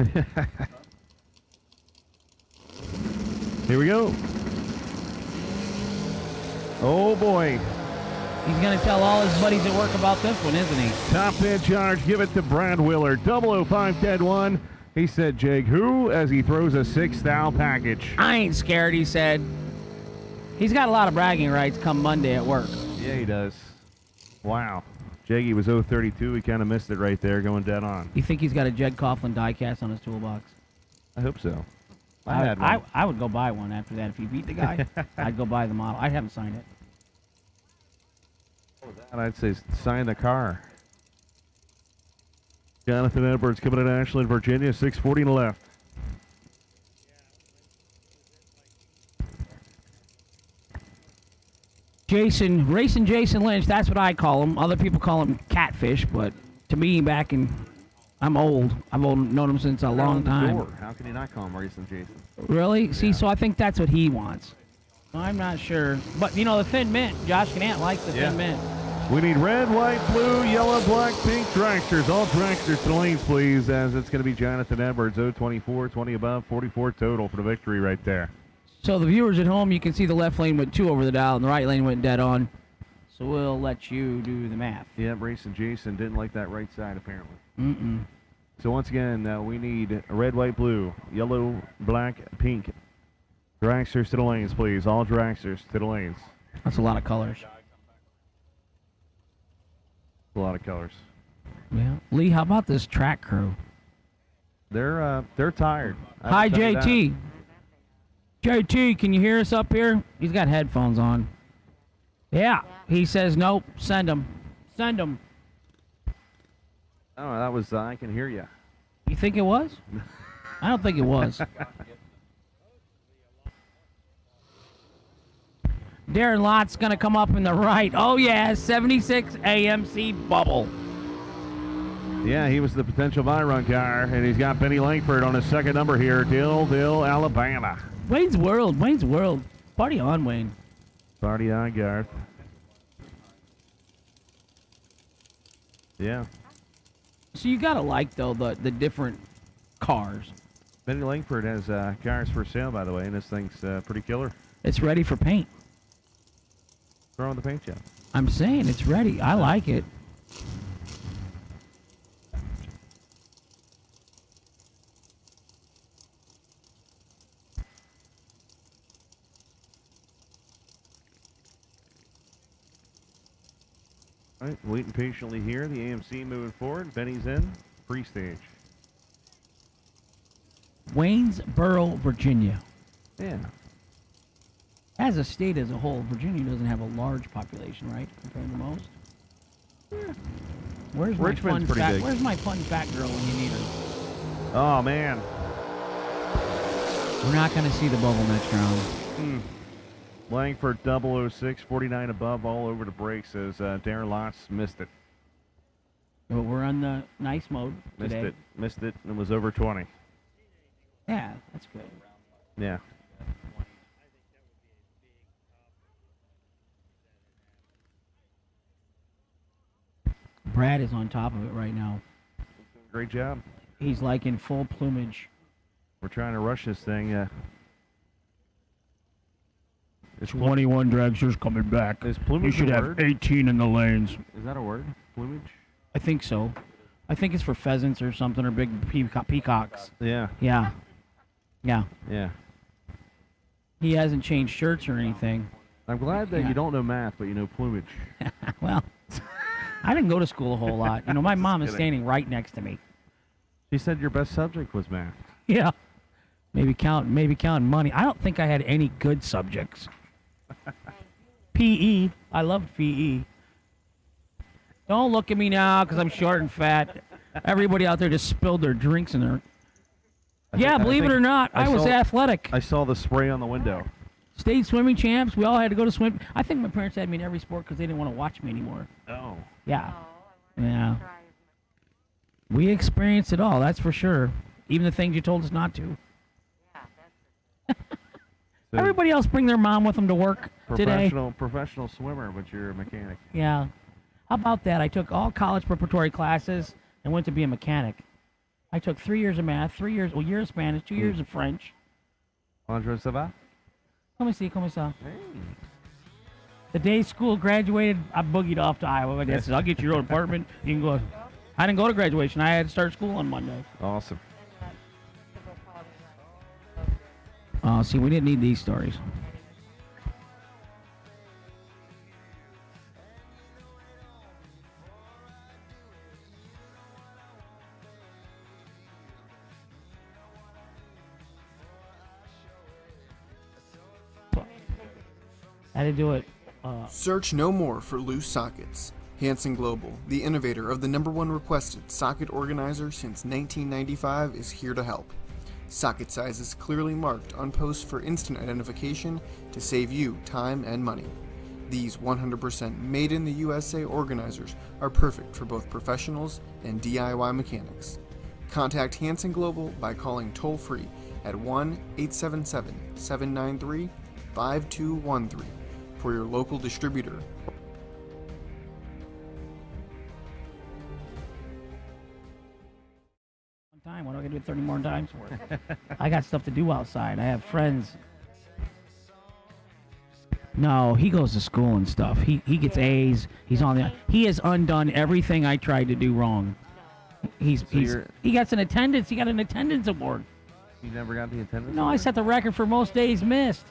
Here we go. Oh, boy. He's going to tell all his buddies at work about this one, isn't he? Top end charge. Give it to Brad Wheeler. 005 dead one. He said, Jake, who? As he throws a 6-thou package. I ain't scared, he said. He's got a lot of bragging rights come Monday at work. Yeah, he does. Wow. Jaggy was 032. He kind of missed it right there, going dead on. You think he's got a Jed Coughlin diecast on his toolbox? I hope so. I had one. I would go buy one after that. If you beat the guy, I'd go buy the model. I haven't signed it. And I'd say sign the car. Jonathan Edwards coming to Ashland, Virginia, 640 to left. Racing Jason Lynch, that's what I call him. Other people call him Catfish, but to me, I'm old. I've known him since a long time. How can you not call him Racing Jason? Really? See, so I think that's what he wants. I'm not sure. But, you know, the thin mint, Josh Canant likes the thin mint. We need red, white, blue, yellow, black, pink dragsters. All dragsters to the lanes, please, as it's going to be Jonathan Edwards, 024, 20 above, 44 total for the victory right there. So the viewers at home, you can see the left lane went 2 over the dial and the right lane went dead on. So we'll let you do the math. Yeah, Racing Jason didn't like that right side, apparently. Mm-mm. So once again, we need red, white, blue, yellow, black, pink Dragsters to the lanes, please. All dragsters to the lanes. That's a lot of colors. A lot of colors. Yeah. Lee, how about this track crew? They're tired. I Hi, will tell you that. JT. JT, can you hear us up here? He's got headphones on. Yeah. He says, nope, send him. Send him. Oh, that was, I can hear you. You think it was? I don't think it was. Darren Lott's going to come up in the right. Oh, yeah, 76 AMC bubble. Yeah, he was the potential by-run car, and he's got Benny Langford on his second number here, Dillville, Alabama. Wayne's World. Wayne's World. Party on, Wayne. Party on, Garth. Yeah. So you got to like, though, the different cars. Benny Langford has cars for sale, by the way, and this thing's pretty killer. It's ready for paint. Throw in the paint job. I'm saying it's ready. I like it. All right, waiting patiently here. The AMC moving forward. Benny's in. Pre-stage. Waynesboro, Virginia. Yeah. As a state as a whole, Virginia doesn't have a large population, right, compared to most? Yeah. Where's my Richmond's fun pretty fat? big. Where's my fun fat girl when you need her? Oh, man. We're not going to see the bubble next round. Langford 006, 49 above, all over the brakes as Darren Lotz missed it. But we're on the nice mode today. Missed it, and was over 20. Yeah, that's good. Yeah. Brad is on top of it right now. Great job. He's like in full plumage. We're trying to rush this thing. Is 21 dragsters coming back. Is plumage a word? 18 in the lanes. Is that a word? Plumage? I think so. I think it's for pheasants or something, or big peacocks. Yeah. Yeah. Yeah. Yeah. He hasn't changed shirts or anything. I'm glad that Yeah. you don't know math, but you know plumage. Well, I didn't go to school a whole lot. You know, my mom is kidding. standing right next to me. She said your best subject was math. Yeah. Maybe counting money. I don't think I had any good subjects. PE. I loved PE. Don't look at me now because I'm short and fat. Everybody out there just spilled their drinks in there. Yeah, believe it or not, I was athletic. I saw the spray on the window. State swimming champs. We all had to go to swim. I think my parents had me in every sport because they didn't want to watch me anymore. Oh. Yeah. Yeah. We experienced it all, that's for sure. Even the things you told us not to. So Everybody else bring their mom with them to work today. professional swimmer, but you're a mechanic. Yeah. How about that? I took all college preparatory classes and went to be a mechanic. I took 3 years of math, 3 years, well, year of Spanish, 2 years of French. Bonjour, ça va? Come see, come ça. Hey. The day school graduated, I boogied off to Iowa. My dad said, I'll get you your own apartment. You can go. I didn't go to graduation. I had to start school on Monday. Awesome. See, we didn't need these stories. Had to do it. Search no more for loose sockets. Hanson Global, the innovator of the #1 requested socket organizer since 1995, is here to help. Socket size is clearly marked on posts for instant identification to save you time and money. These 100% made in the USA organizers are perfect for both professionals and DIY mechanics. Contact Hanson Global by calling toll-free at 1-877-793-5213 for your local distributor. Time. What do I gotta do it 30 more times for? I got stuff to do outside. I have friends. No, he goes to school and stuff. He gets A's. He's on the. He has undone everything I tried to do wrong. He gets an attendance. He got an attendance award. You never got the attendance? No, I set the record for most days missed.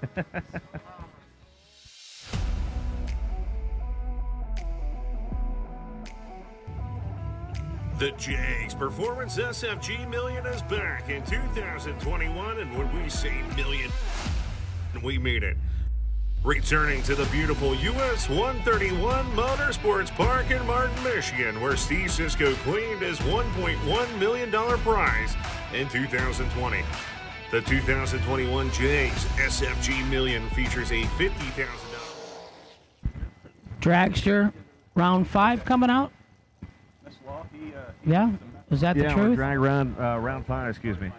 The Jags Performance SFG Million is back in 2021, and when we say million, we mean it. Returning to the beautiful US 131 Motorsports Park in Martin, Michigan, where Steve Sisko claimed his $1.1 million prize in 2020. The 2021 Jags SFG Million features a $50,000. Dragster, round 5 coming out? Yeah? Is that the Yeah, truth? drag round 5, excuse me.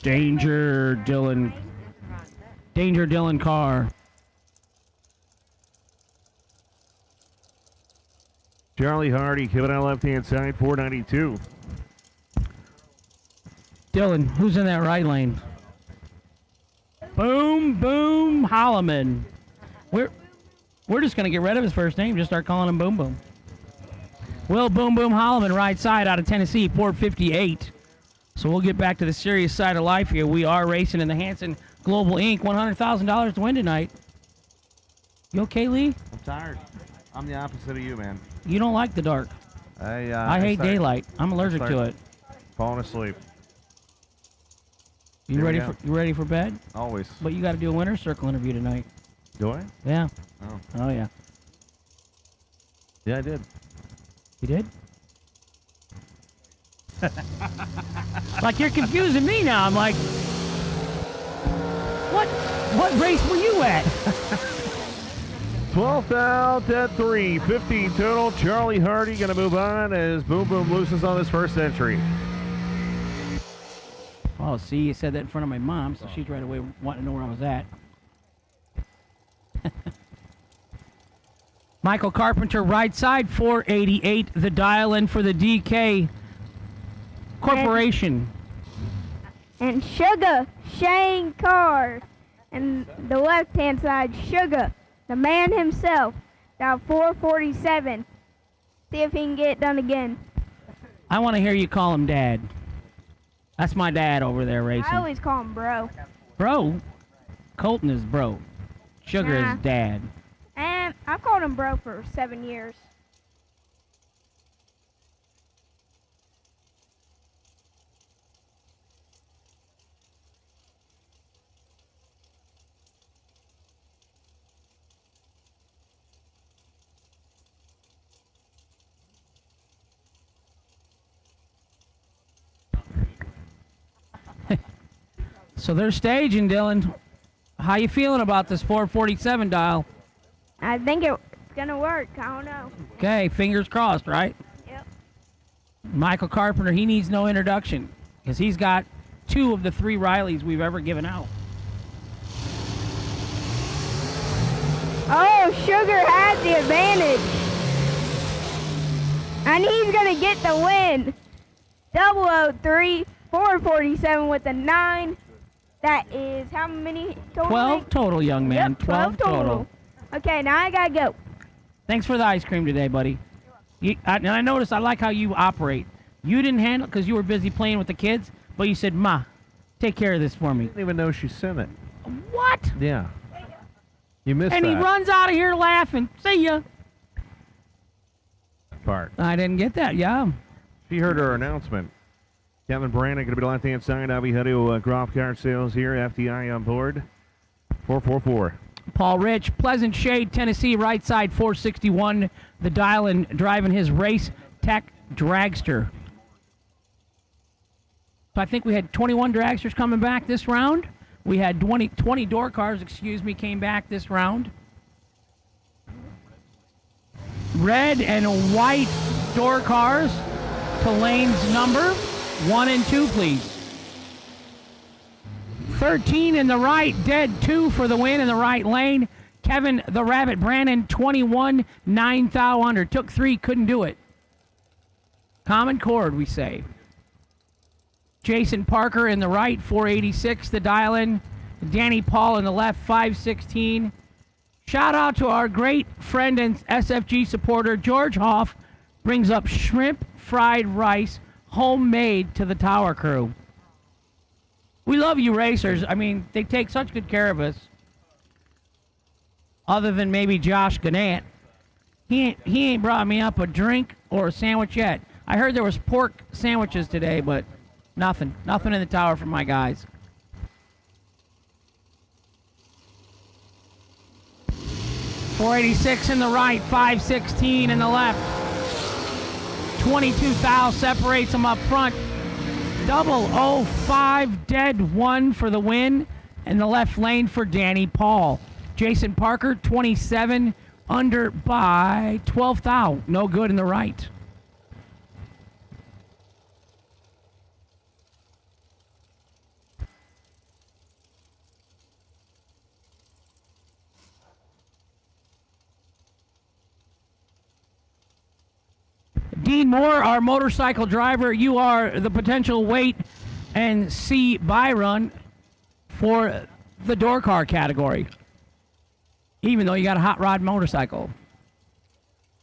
Danger Dylan Carr. Charlie Hardy coming out left-hand side, 492. Dylan, who's in that right lane? Boom Holloman. We're just going to get rid of his first name, just start calling him Boom Boom. Will Boom Holloman, right side out of Tennessee, 458. So we'll get back to the serious side of life here. We are racing in the Hanson Global Inc. $100,000 to win tonight. You okay, Lee? I'm tired. I'm the opposite of you, man. You don't like the dark. I hate daylight. I'm allergic to it. Falling asleep. You ready for bed? Always. But you got to do a winner's circle interview tonight. Do I? Yeah. Oh, yeah. Yeah, I did. You did? Like, you're confusing me now. I'm like, what race were you at? 12th out at 3, 15 total. Charlie Hardy going to move on as Boom Boom looses on his first entry. Oh, see, you said that in front of my mom, so she's right away wanting to know where I was at. Michael Carpenter, right side, 488. The dial in for the DK Corporation. And Sugar Shane Carr. And the left-hand side, Sugar, the man himself, down 447. See if he can get it done again. I want to hear you call him Dad. That's my dad over there racing. I always call him bro. Bro? Colton is bro. Sugar Nah. is dad. And I've called him bro for 7 years. So they're staging, Dylan. How you feeling about this 447 dial? I think it's gonna work. I don't know. Okay, fingers crossed, right? Yep. Michael Carpenter, he needs no introduction because he's got 2 of the 3 Rileys we've ever given out. Oh, Sugar has the advantage. And he's gonna get the win. 003, 447 with a 9. That is how many total? 12 total, young man. Yep, 12 total. Okay, now I gotta go. Thanks for the ice cream today, buddy. And I noticed, I like how you operate. You didn't handle it because you were busy playing with the kids, but you said, Ma, take care of this for me. I didn't even know she sent it. What? Yeah. You missed And that he runs out of here laughing. See ya. part. I didn't get that, yeah. She heard our announcement. Kevin Brandon going to be left-hand side. Avi Hutto, Groff Car Sales here. FDI on board. 444. Paul Rich, Pleasant Shade, Tennessee, right side 461. The dial-in driving his Race Tech Dragster. So I think we had 21 dragsters coming back this round. We had 20 door cars, came back this round. Red and white door cars to lanes number 1 and 2, please. 13 in the right, dead 2 for the win in the right lane. Kevin the Rabbit Brandon, 21, 9 thou under. Took 3, couldn't do it. Common Cord, we say. Jason Parker in the right, 486, the dial-in. Danny Paul in the left, 516. Shout out to our great friend and SFG supporter, George Hoff, brings up shrimp fried rice, homemade to the Tower Crew. We love you racers. I mean, they take such good care of us. Other than maybe Josh Gannett. He ain't brought me up a drink or a sandwich yet. I heard there was pork sandwiches today, but nothing. Nothing in the tower for my guys. .486 in the right, 516 in the left. 22 thou separates them up front. 005 dead 1 for the win in the left lane for Danny Paul. Jason Parker 27 under by 12 thou. No good in the right. Dean Moore, our motorcycle driver, you are the potential weight and C by-run for the door car category, even though you got a hot rod motorcycle.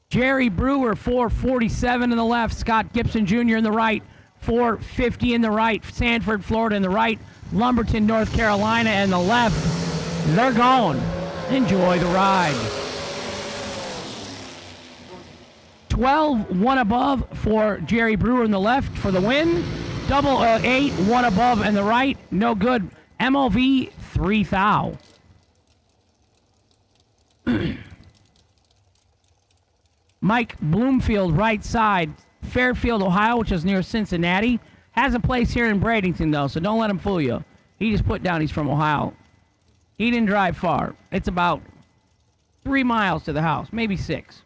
Jerry Brewer, 447 in the left. Scott Gibson Jr. in the right. 450 in the right. Sanford, Florida in the right. Lumberton, North Carolina in the left. They're going. Enjoy the ride. 12, 1 above for Jerry Brewer in the left for the win. 8, 1 above in the right. No good. MOV 3 thou. Mike Bloomfield, right side. Fairfield, Ohio, which is near Cincinnati. Has a place here in Bradenton, though, so don't let him fool you. He just put down he's from Ohio. He didn't drive far. It's about 3 miles to the house, maybe 6.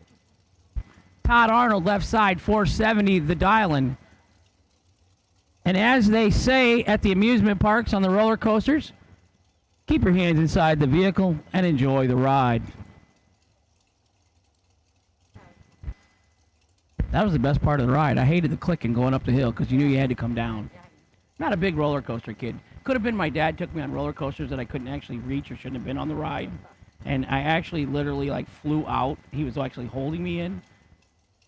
Todd Arnold, left side, 470, the dial-in. And as they say at the amusement parks on the roller coasters, keep your hands inside the vehicle and enjoy the ride. That was the best part of the ride. I hated the clicking going up the hill because you knew you had to come down. Not a big roller coaster kid. Could have been my dad took me on roller coasters that I couldn't actually reach or shouldn't have been on the ride. And I actually literally like flew out. He was actually holding me in.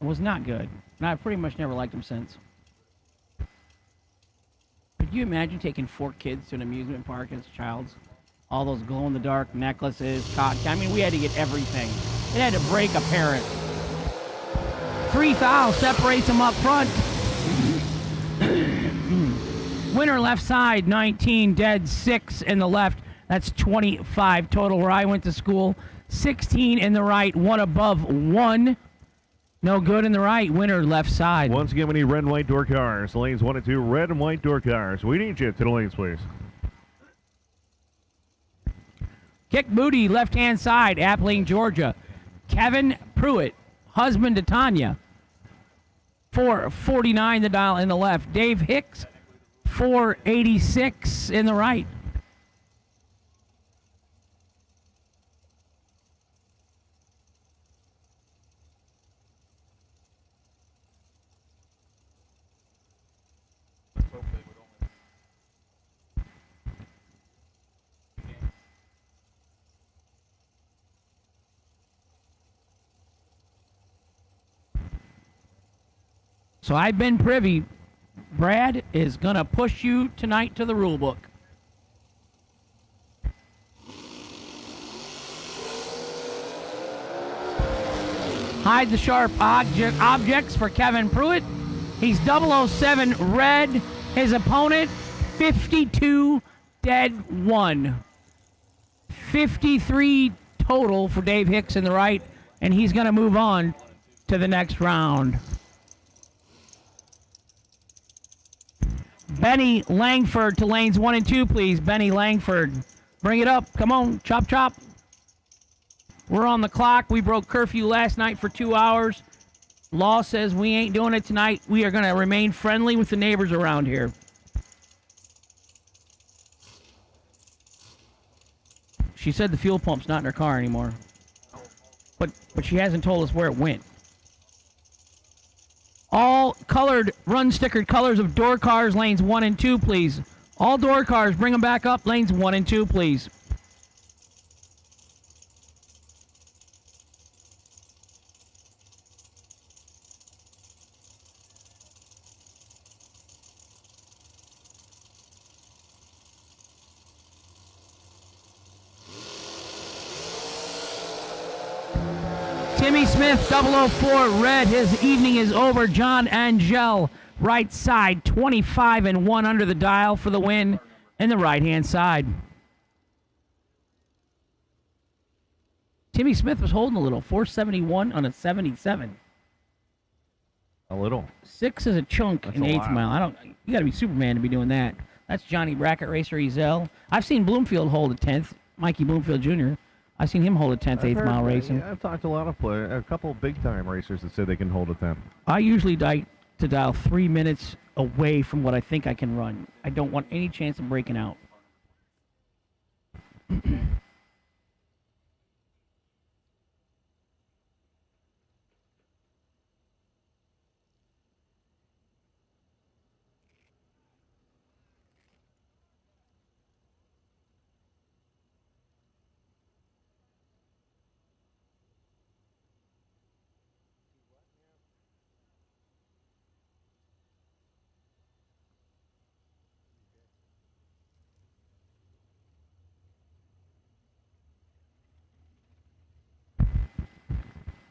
It was not good. And I've pretty much never liked him since. Could you imagine taking 4 kids to an amusement park as childs? All those glow-in-the-dark necklaces, cotton. I mean, we had to get everything. It had to break a parent. 3 thou separates them up front. Winner left side, 19 dead, 6 in the left. That's 25 total where I went to school. 16 in the right, 1 above 1. No good in the right. Winner left side. Once again, we need red and white door cars. Lanes 1 and 2, red and white door cars. We need you to the lanes, please. Kick booty, left-hand side, Appling, Georgia. Kevin Pruitt, husband to Tanya. 449 the dial in the left. Dave Hicks, 486 in the right. So I've been privy. Brad is going to push you tonight to the rule book. Hide the sharp objects for Kevin Pruitt. He's 007 red. His opponent, 52 dead 1. 53 total for Dave Hicks in the right, and he's going to move on to the next round. Benny Langford to lanes 1 and 2, please. Benny Langford. Bring it up. Come on. Chop, chop. We're on the clock. We broke curfew last night for 2 hours. Law says we ain't doing it tonight. We are going to remain friendly with the neighbors around here. She said the fuel pump's not in her car anymore. But she hasn't told us where it went. All colored, run-stickered colors of door cars, lanes 1 and 2, please. All door cars, bring them back up, lanes 1 and 2, please. Timmy Smith, 004, red. His evening is over. John Angel, right side, 25 and 1 under the dial for the win in the right-hand side. Timmy Smith was holding a little, 471 on a 77. A little. 6 is a chunk That's in a eighth lot. mile. You got to be Superman to be doing that. That's Johnny Bracket Racer Ezel. I've seen Bloomfield hold a 10th. Mikey Bloomfield Jr. I've seen him hold a 10th, eighth mile racing. Yeah, I've talked to a lot of players, a couple of big-time racers that say they can hold a 10. I usually like to dial 3 minutes away from what I think I can run. I don't want any chance of breaking out.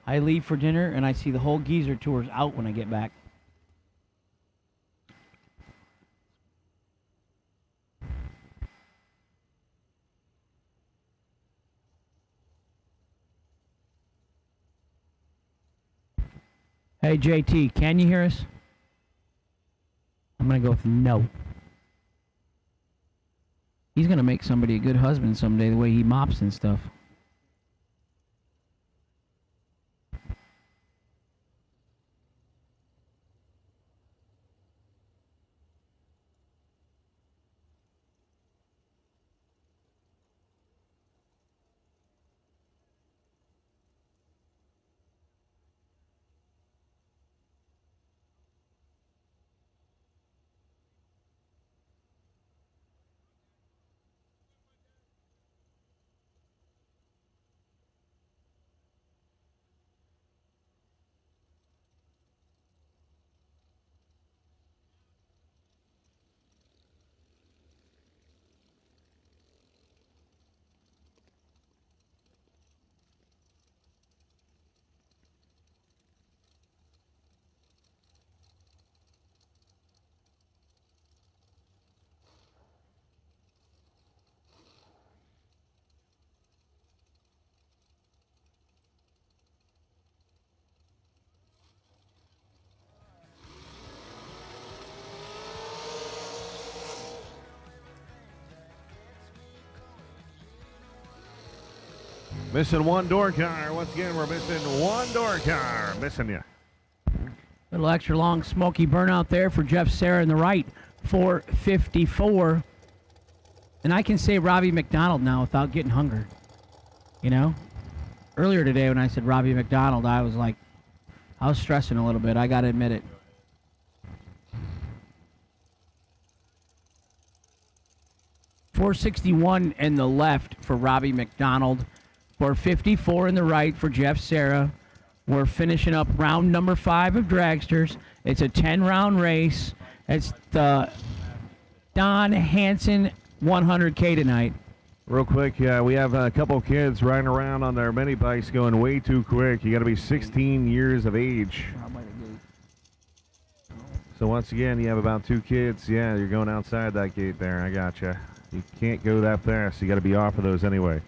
I leave for dinner, and I see the whole Geezer Tours out when I get back. Hey, JT, can you hear us? I'm going to go with no. He's going to make somebody a good husband someday, the way he mops and stuff. Missing one door car. Once again, we're missing one door car. Missing you. Little extra long smoky burnout there for Jeff Serra in the right, 454. And I can say Robbie McDonald now without getting hungry. You know? Earlier today when I said Robbie McDonald, I was stressing a little bit. I got to admit it. .461 in the left for Robbie McDonald. .454 in the right for Jeff Serra. We're finishing up round number 5 of Dragsters. It's a 10-round race. It's the Don Hansen 100K tonight. Real quick, we have a couple of kids riding around on their mini bikes going way too quick. You got to be 16 years of age. So once again, you have about 2 kids. Yeah, you're going outside that gate there. I gotcha. You can't go that fast. You got to be off of those anyway.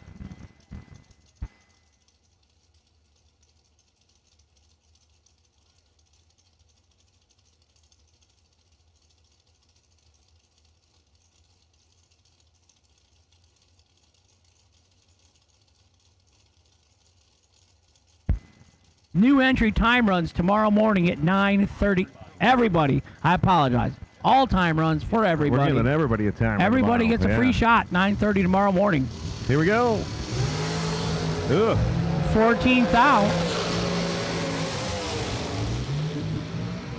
New entry time runs tomorrow morning at 9:30. Everybody, I apologize. All time runs for everybody. We're giving everybody a time. Everybody tomorrow. gets a free shot, 9:30 tomorrow morning. Here we go. Ugh. 14th out.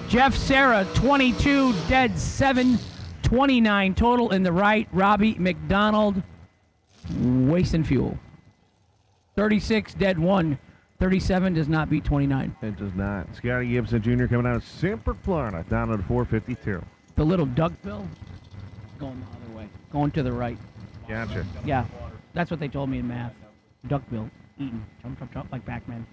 Jeff Serra, 22, dead 7, 29 total in the right. Robbie McDonald, wasting fuel. 36, dead 1. 37 does not beat 29. It does not. Scotty Gibson Jr. coming out of Semper, Florida, down at 452. The little duckbill going the other way, going to the right. Gotcha. Yeah, that's what they told me in math. Duckbill, eating, jump, jump, jump like Pac-Man.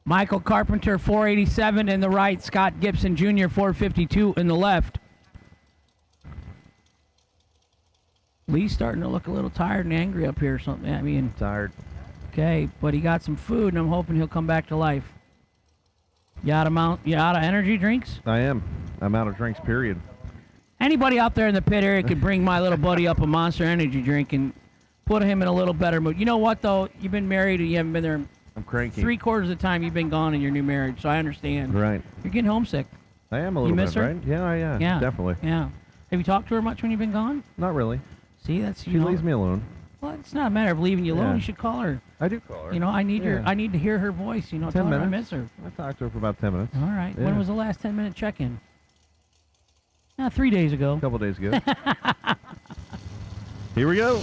Michael Carpenter, 487 in the right. Scott Gibson Jr., 452 in the left. Lee's starting to look a little tired and angry up here or something. I mean, Tired. okay, but he got some food, and I'm hoping he'll come back to life. You out of energy drinks? I am. I'm out of drinks, period. Anybody out there in the pit area could bring my little buddy up a Monster Energy drink and put him in a little better mood. You know what, though? You've been married and you haven't been there I'm cranky. 3/4 of the time you've been gone in your new marriage, so I understand. Right. You're getting homesick. I am a little miss bit, her? right? Yeah, Yeah. definitely. Yeah. Have you talked to her much when you've been gone? Not really. See, that's, She leaves me alone. Well, it's not a matter of leaving you alone. Yeah. You should call her. I do call her. You know, I need Yeah. I need to hear her voice. You know, 10 tell her I minutes. miss her. I talked to her for about 10 minutes. All right. Yeah. When was the last 10-minute check-in? 3 days ago. A couple days ago. Here we go.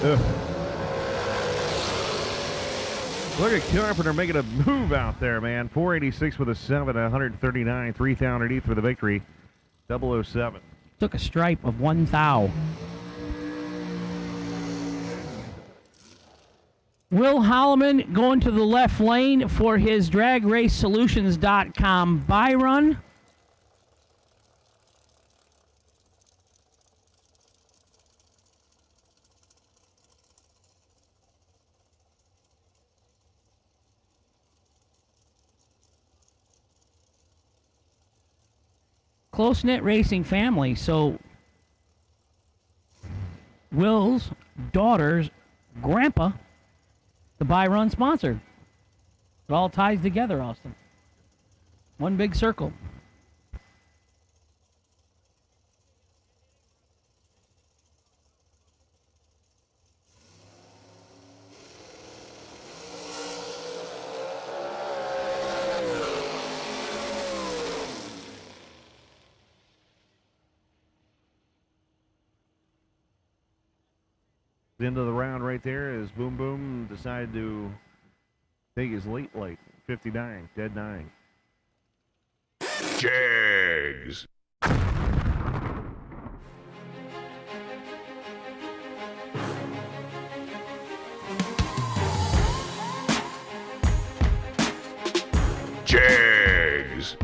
Ugh. Look at Carpenter making a move out there, man. 486 with a 7, 139, 3,000 ETH for the victory. 007. Took a stripe of 1 thou. Will Holloman going to the left lane for his DragRaceSolutions.com buy run. Close-knit racing family, so Will's daughter's grandpa, the buy run sponsor. It all ties together, Austin. One big circle. The end of the round right there is Boom Boom decided to take his late, 59, dead 9. Jags. Jags.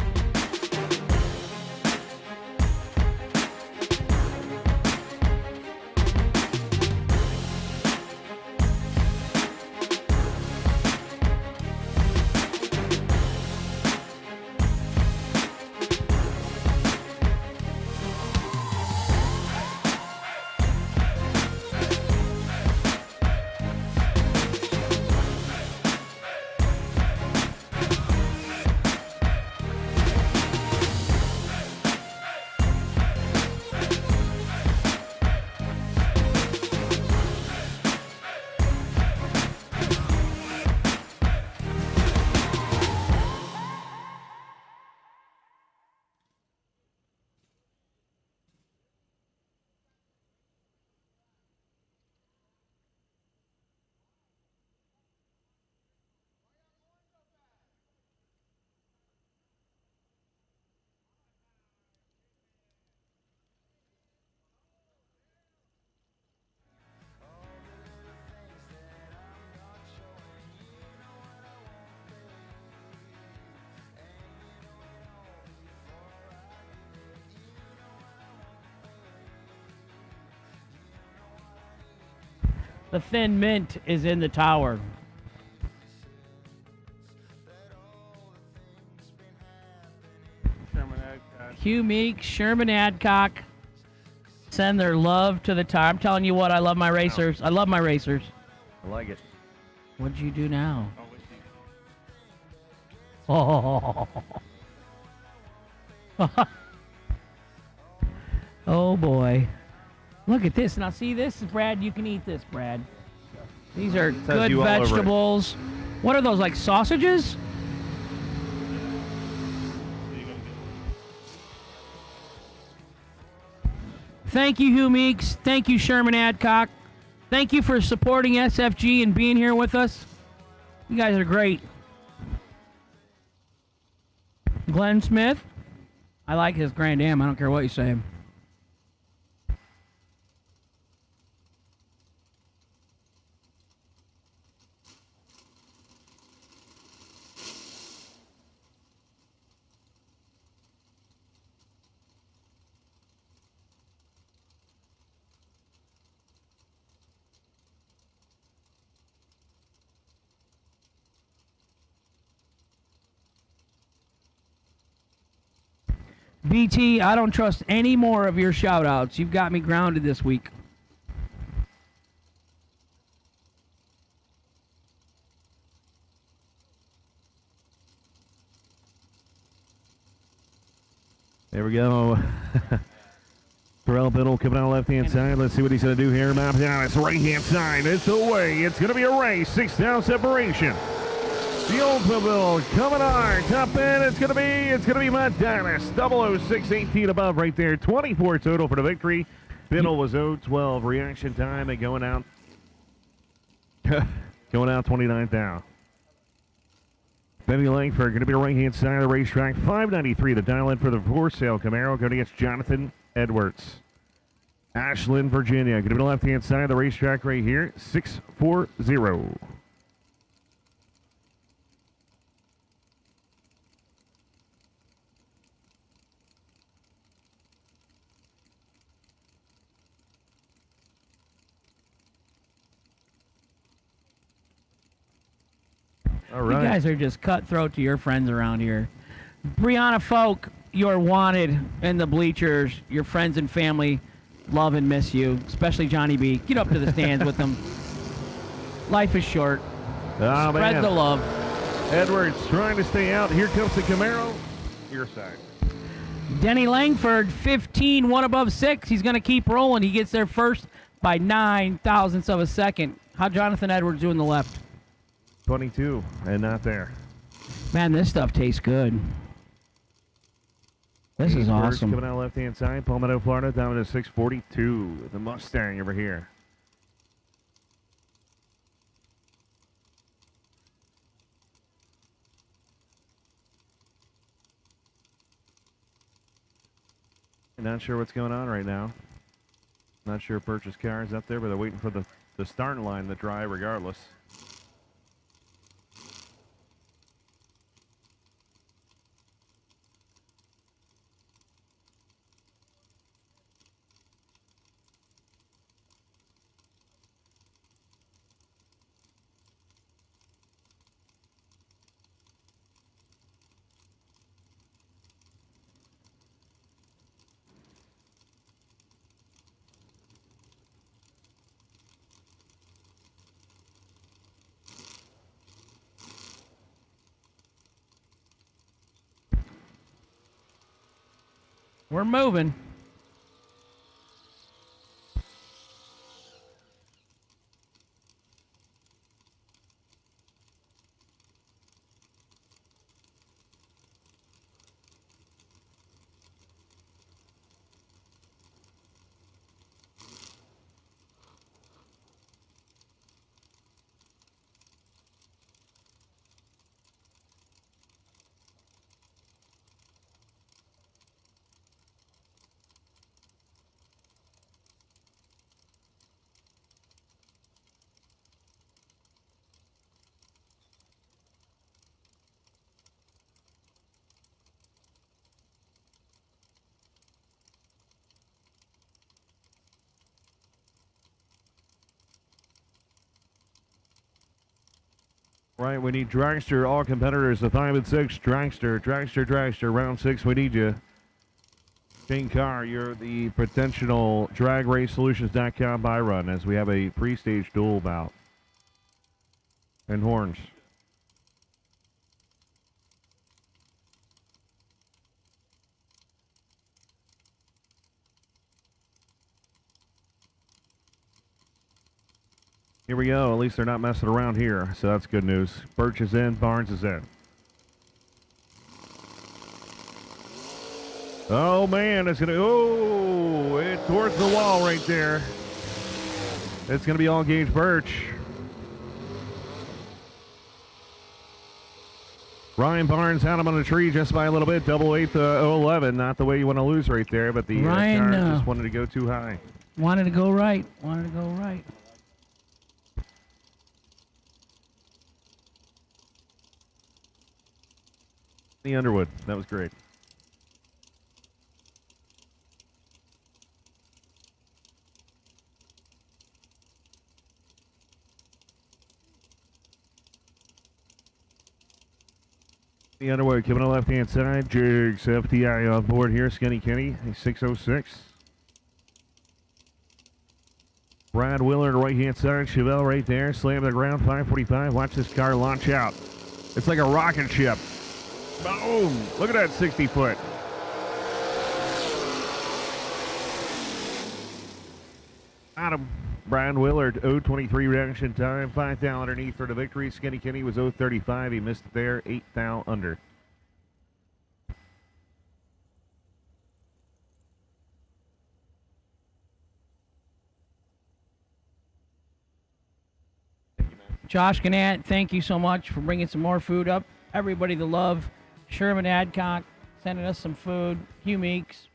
The Thin Mint is in the tower. Hugh Meek, Sherman Adcock send their love to the tower. I'm telling you what, I love my racers. I love my racers. I like it. What'd you do now? Oh. Oh boy. Look at this. Now see this, Brad, you can eat this, Brad. These are good you all over it. vegetables. What are those, like sausages? Thank you, Hugh Meeks. Thank you, Sherman Adcock. Thank you for supporting SFG and being here with us. You guys are great. Glenn Smith. I like his Grand Am. I don't care what you say. BT, I don't trust any more of your shout-outs. You've got me grounded this week. There we go. Terrell Biddle coming out left-hand side. Let's see what he's going to do here. Map down. It's right-hand side. It's away. It's going to be a race. 6 down separation. The Oldsmobile coming on. Top end. It's going to be Matt Dennis. 006, 18 above right there. 24 total for the victory. Biddle was 0-12. Reaction time and going out. Going out 29th down. Benny Langford going to be the right-hand side of the racetrack. 593 the dial in for the for sale Camaro going against Jonathan Edwards. Ashland, Virginia going to be the left-hand side of the racetrack right here. 640. All right. You guys are just cutthroat to your friends around here. Brianna Folk, you're wanted in the bleachers. Your friends and family love and miss you, especially Johnny B. Get up to the stands with them. Life is short. Oh, Spread man. the love. Edwards trying to stay out. Here comes the Camaro. Your side. Denny Langford, 15, 1 above 6. He's going to keep rolling. He gets there first by 9 thousandths of a second. How Jonathan Edwards doing the left? 22 and not there. Man, this stuff tastes good. This is First awesome. coming out left-hand side, Palmetto, Florida, down to 642. The Mustang over here. Not sure what's going on right now. Not sure if purchase car is up there, but they're waiting for the starting line to dry regardless. We're moving. Right, we need Dragster, all competitors, the 5 and 6, Dragster, round 6, we need you. Shane Carr, you're the potential DragRaceSolutions.com buy run as we have a pre-stage duel bout. And horns. Here we go. At least they're not messing around here, so that's good news. Birch is in. Barnes is in. Oh, man. It's going to... Oh, it towards the wall right there. It's going to be all Gage Birch. Ryan Barnes had him on the tree just by a little bit. 8 to 011. Not the way you want to lose right there, but the Ryan, car just wanted to go too high. Wanted to go right. Wanted to go right. The Underwood. That was great. The underwood coming to the left-hand side. Jigs FTI on board here. Skinny Kenny, 606. Brad Willard, right-hand side. Chevelle right there. Slam the ground, 545. Watch this car launch out. It's like a rocket ship. Boom! Look at that 60-foot. Got him. Brian Willard, 0.23 reaction time, 5 thou underneath for the victory. Skinny Kenny was 0.35. He missed it there, 8 thou under. Josh Gannett, thank you so much for bringing some more food up. Everybody the love. Sherman Adcock sending us some food. Hugh Meeks.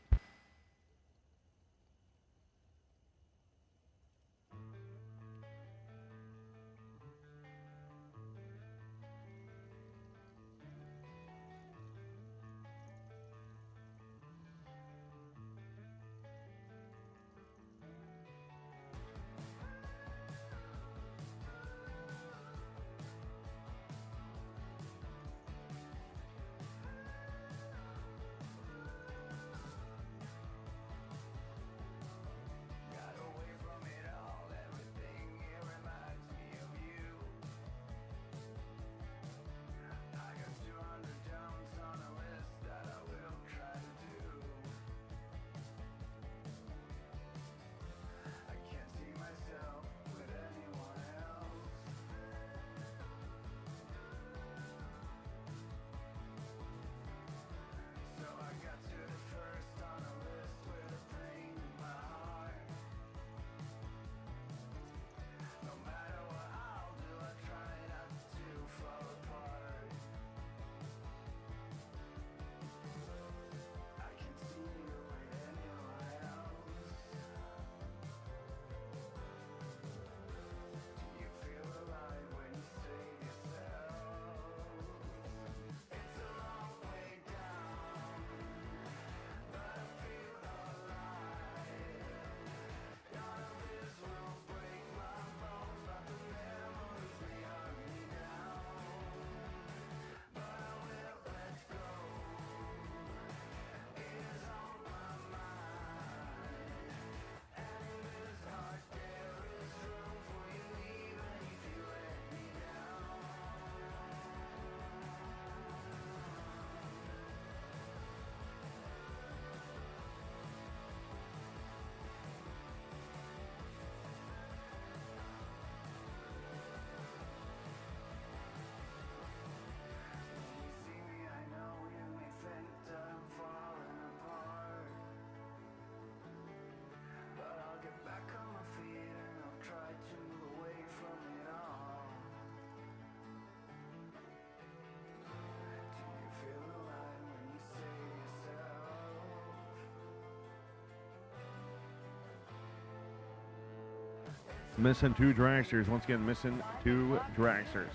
Missing 2 dragsters. Once again, missing 2 dragsters.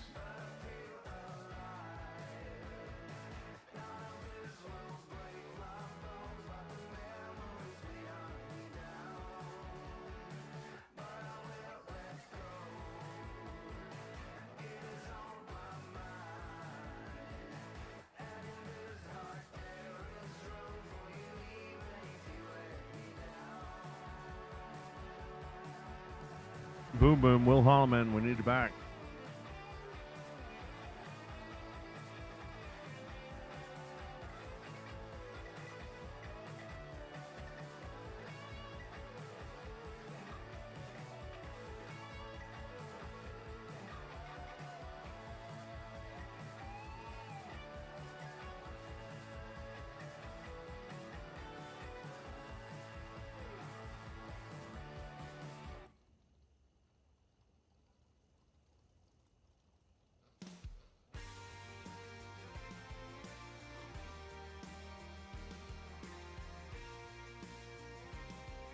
Boom, boom. Will Holloman, we need you back.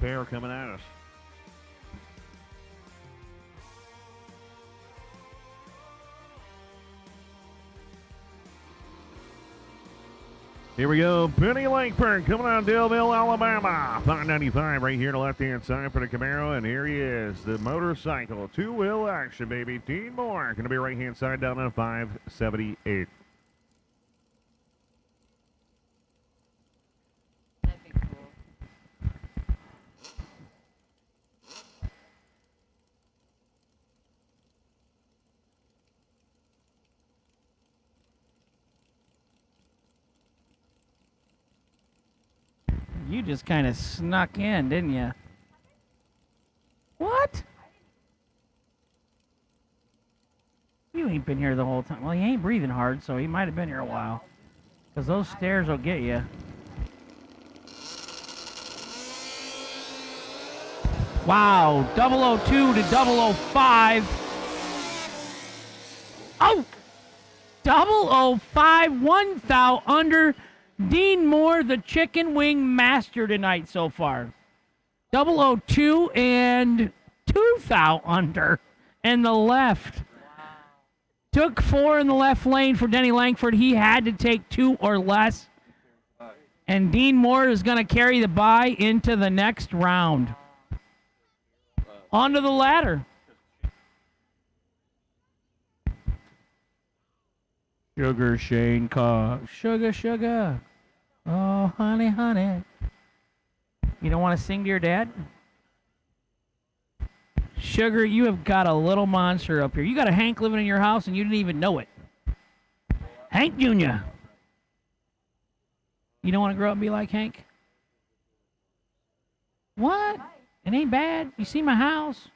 Pair coming at us. Here we go. Penny Langford coming out of Daleville, Alabama. 595 right here to left-hand side for the Camaro. And here he is, the motorcycle. 2-wheel action, baby. Dean Moore going to be right-hand side down on 578. You just kind of snuck in, didn't you? What? You ain't been here the whole time. Well, he ain't breathing hard, so he might have been here a while. Because those stairs will get you. Wow, 002 to 005. Oh! 005, 1 thou under. Dean Moore, the chicken wing master tonight so far. 002 and 2 thou under. And the left. Took 4 in the left lane for Denny Langford. He had to take 2 or less. And Dean Moore is going to carry the bye into the next round. Onto the ladder. Sugar Shane Carr. Sugar, sugar. Oh, honey, honey. You don't want to sing to your dad? Sugar, you have got a little monster up here. You got a Hank living in your house and you didn't even know it. Hank Jr. You don't want to grow up and be like Hank? What? It ain't bad. You see my house?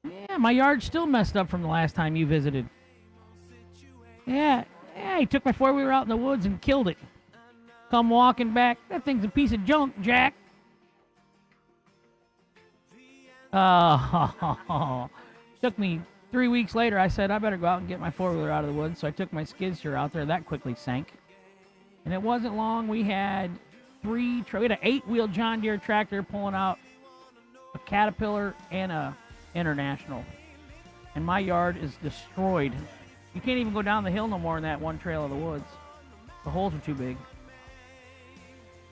Yeah, my yard's still messed up from the last time you visited. Yeah, he took my four-wheeler out in the woods and killed it. Come walking back. That thing's a piece of junk, Jack. Took me 3 weeks later. I said, I better go out and get my four-wheeler out of the woods. So I took my skid steer out there. That quickly sank. And it wasn't long. We had we had an 8-wheel John Deere tractor pulling out a Caterpillar and a International. And my yard is destroyed. You can't even go down the hill no more in that one trail of the woods. The holes are too big.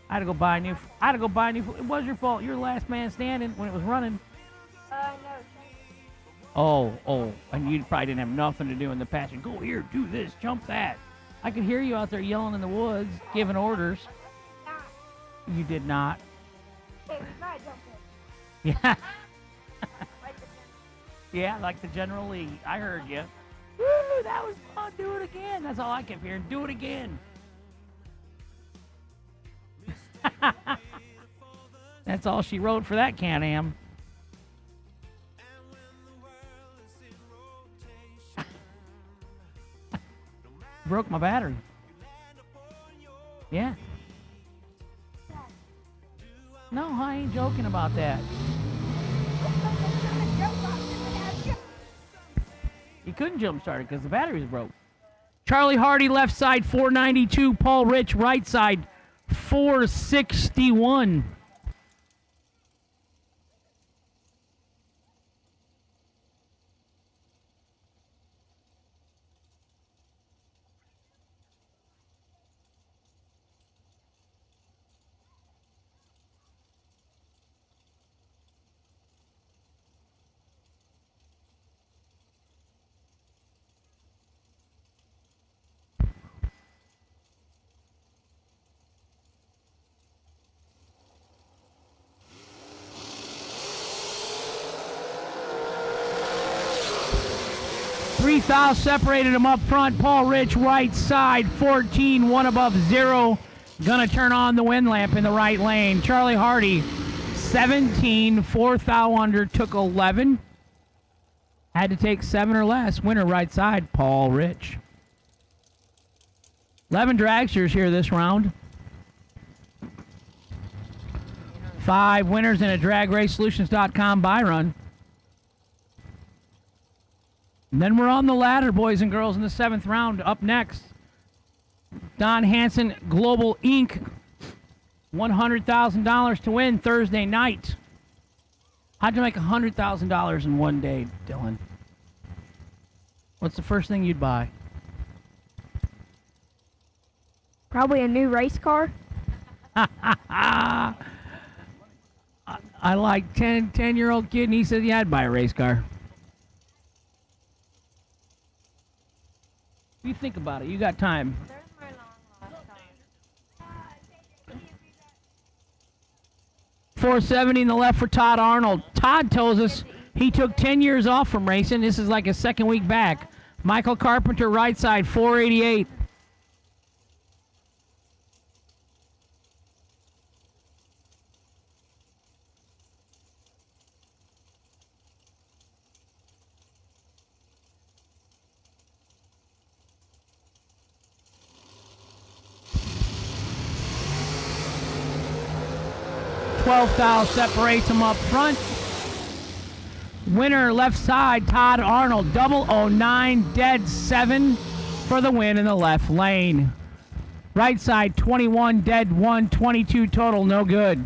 I had to go buy a new. It was your fault. You're the last man standing when it was running. No. Oh, and you probably didn't have nothing to do in the patch. And go here, do this, jump that. I could hear you out there yelling in the woods, giving orders. You did not. Yeah. Yeah, like the General Lee. I heard you. Woo, that was fun. Do it again. That's all I kept hearing. Do it again. That's all she wrote for that Can-Am. Broke my battery. Yeah. No, I ain't joking about that. He couldn't jump start it because the battery was broke. Charlie Hardy left side 492. Paul Rich right side 461. Three fouls separated him up front. Paul Rich, right side, 14, 1 above 0. Gonna turn on the wind lamp in the right lane. Charlie Hardy, 17, 4 thou under, took 11. Had to take 7 or less. Winner right side, Paul Rich. 11 dragsters here this round. 5 winners in a DragRaceSolutions.com buy run. And then we're on the ladder, boys and girls, in the 7th round. Up next, Don Hanson Global Inc. $100,000 to win Thursday night. How'd you make $100,000 in one day, Dylan? What's the first thing you'd buy? Probably a new race car. I like 10-year-old kid, and he said, yeah, I'd buy a race car. You think about it. You got time. There's my long lost time. 470 in the left for Todd Arnold. Todd tells us he took 10 years off from racing. This is like his second week back. Michael Carpenter, right side, 488. 12th thou separates them up front. Winner left side, Todd Arnold, 009, dead 7 for the win in the left lane. Right side, 21, dead 1, 22 total, no good.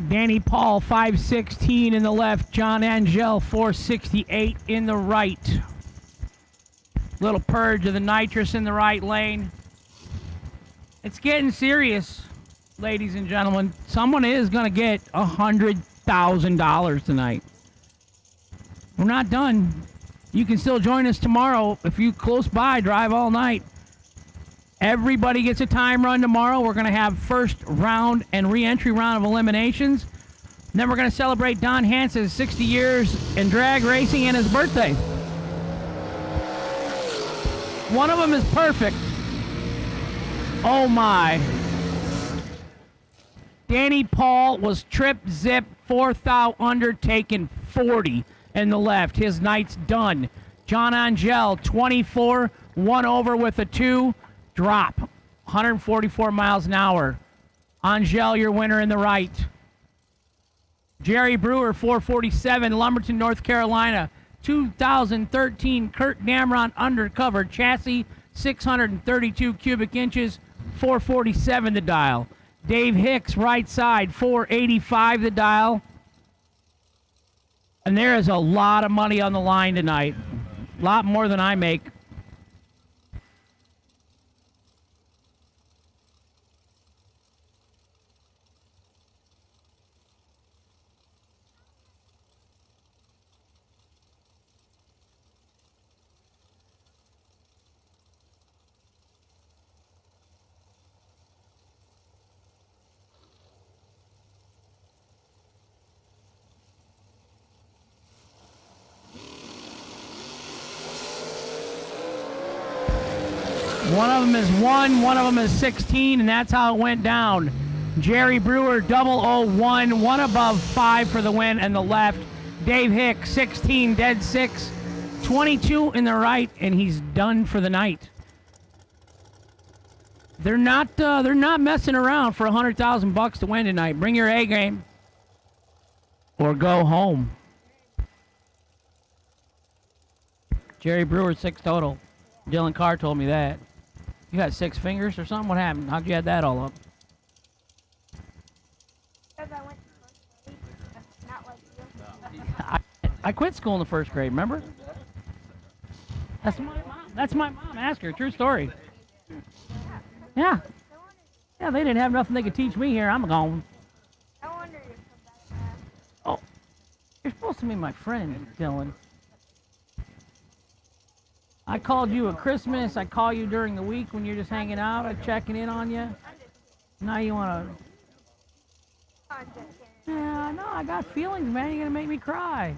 Danny Paul, 516 in the left. John Angel, 468 in the right. Little purge of the nitrous in the right lane. It's getting serious, ladies and gentlemen. Someone is going to get $100,000 tonight. We're not done. You can still join us tomorrow. If you close by, drive all night. Everybody gets a time run tomorrow. We're going to have first round and re-entry round of eliminations. And then we're going to celebrate Don Hansen's 60 years in drag racing and his birthday. One of them is perfect. Oh my. Danny Paul was trip zip, 4th thou undertaken, 40 in the left. His night's done. John Angel, 24, 1 over with a 2. Drop, 144 miles an hour. Angel, your winner in the right. Jerry Brewer, 447, Lumberton, North Carolina. 2013 Kurt Damron undercover chassis, 632 cubic inches, 447 the dial. Dave Hicks, right side, 485 the dial. And there is a lot of money on the line tonight. A lot more than I make. One of them is 1, one of them is 16, and that's how it went down. Jerry Brewer, 001, 1 above 5 for the win and the left. Dave Hicks, 16, dead 6, 22 in the right, and he's done for the night. They're not messing around for $100,000 to win tonight. Bring your A game or go home. Jerry Brewer, 6 total. Dylan Carr told me that. You got 6 fingers or something? What happened? How'd you add that all up? Because I went to first grade, not like you. I quit school in the 1st grade, remember? That's my mom. That's my mom. Ask her. True story. Yeah. Yeah, they didn't have nothing they could teach me here. I'm gone. I wonder you're so bad. Oh, you're supposed to be my friend, Dylan. I called you at Christmas. I call you during the week when you're just hanging out. I'm checking in on you. Now you want to... Yeah, no, I got feelings, man. You're going to make me cry.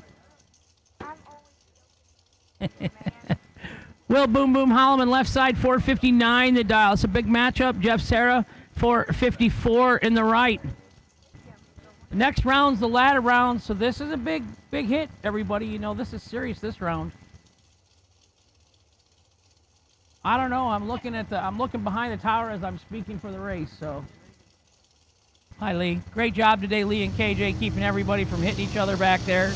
Will Boom Boom Holloman, left side, 459 the dial. It's a big matchup. Jeff Serra, 454 in the right. The next round's the ladder round, so this is a big hit, everybody. You know, this is serious, this round. I don't know. I'm looking behind the tower as I'm speaking for the race. So, hi Lee. Great job today, Lee and KJ, keeping everybody from hitting each other back there.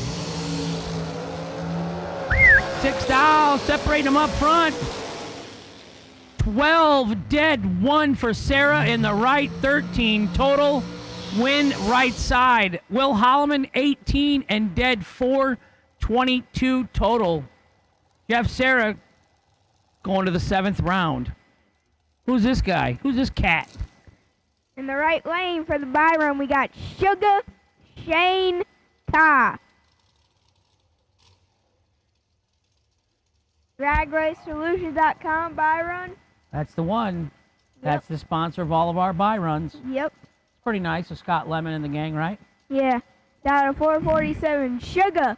6 thou, separating them up front. 12 dead, 1 for Sarah in the right, 13 total. Win right side. Will Holloman, 18 and dead 4, 22 total. Jeff Sarah going to the 7th round. Who's this guy? Who's this cat? In the right lane for the buy run, we got Sugar Shane Ka. DragRaceSolutions.com buy run. That's the one. That's the sponsor of all of our buy runs. Yep. It's pretty nice with Scott Lemon and the gang, right? Yeah. Down to 447. Sugar.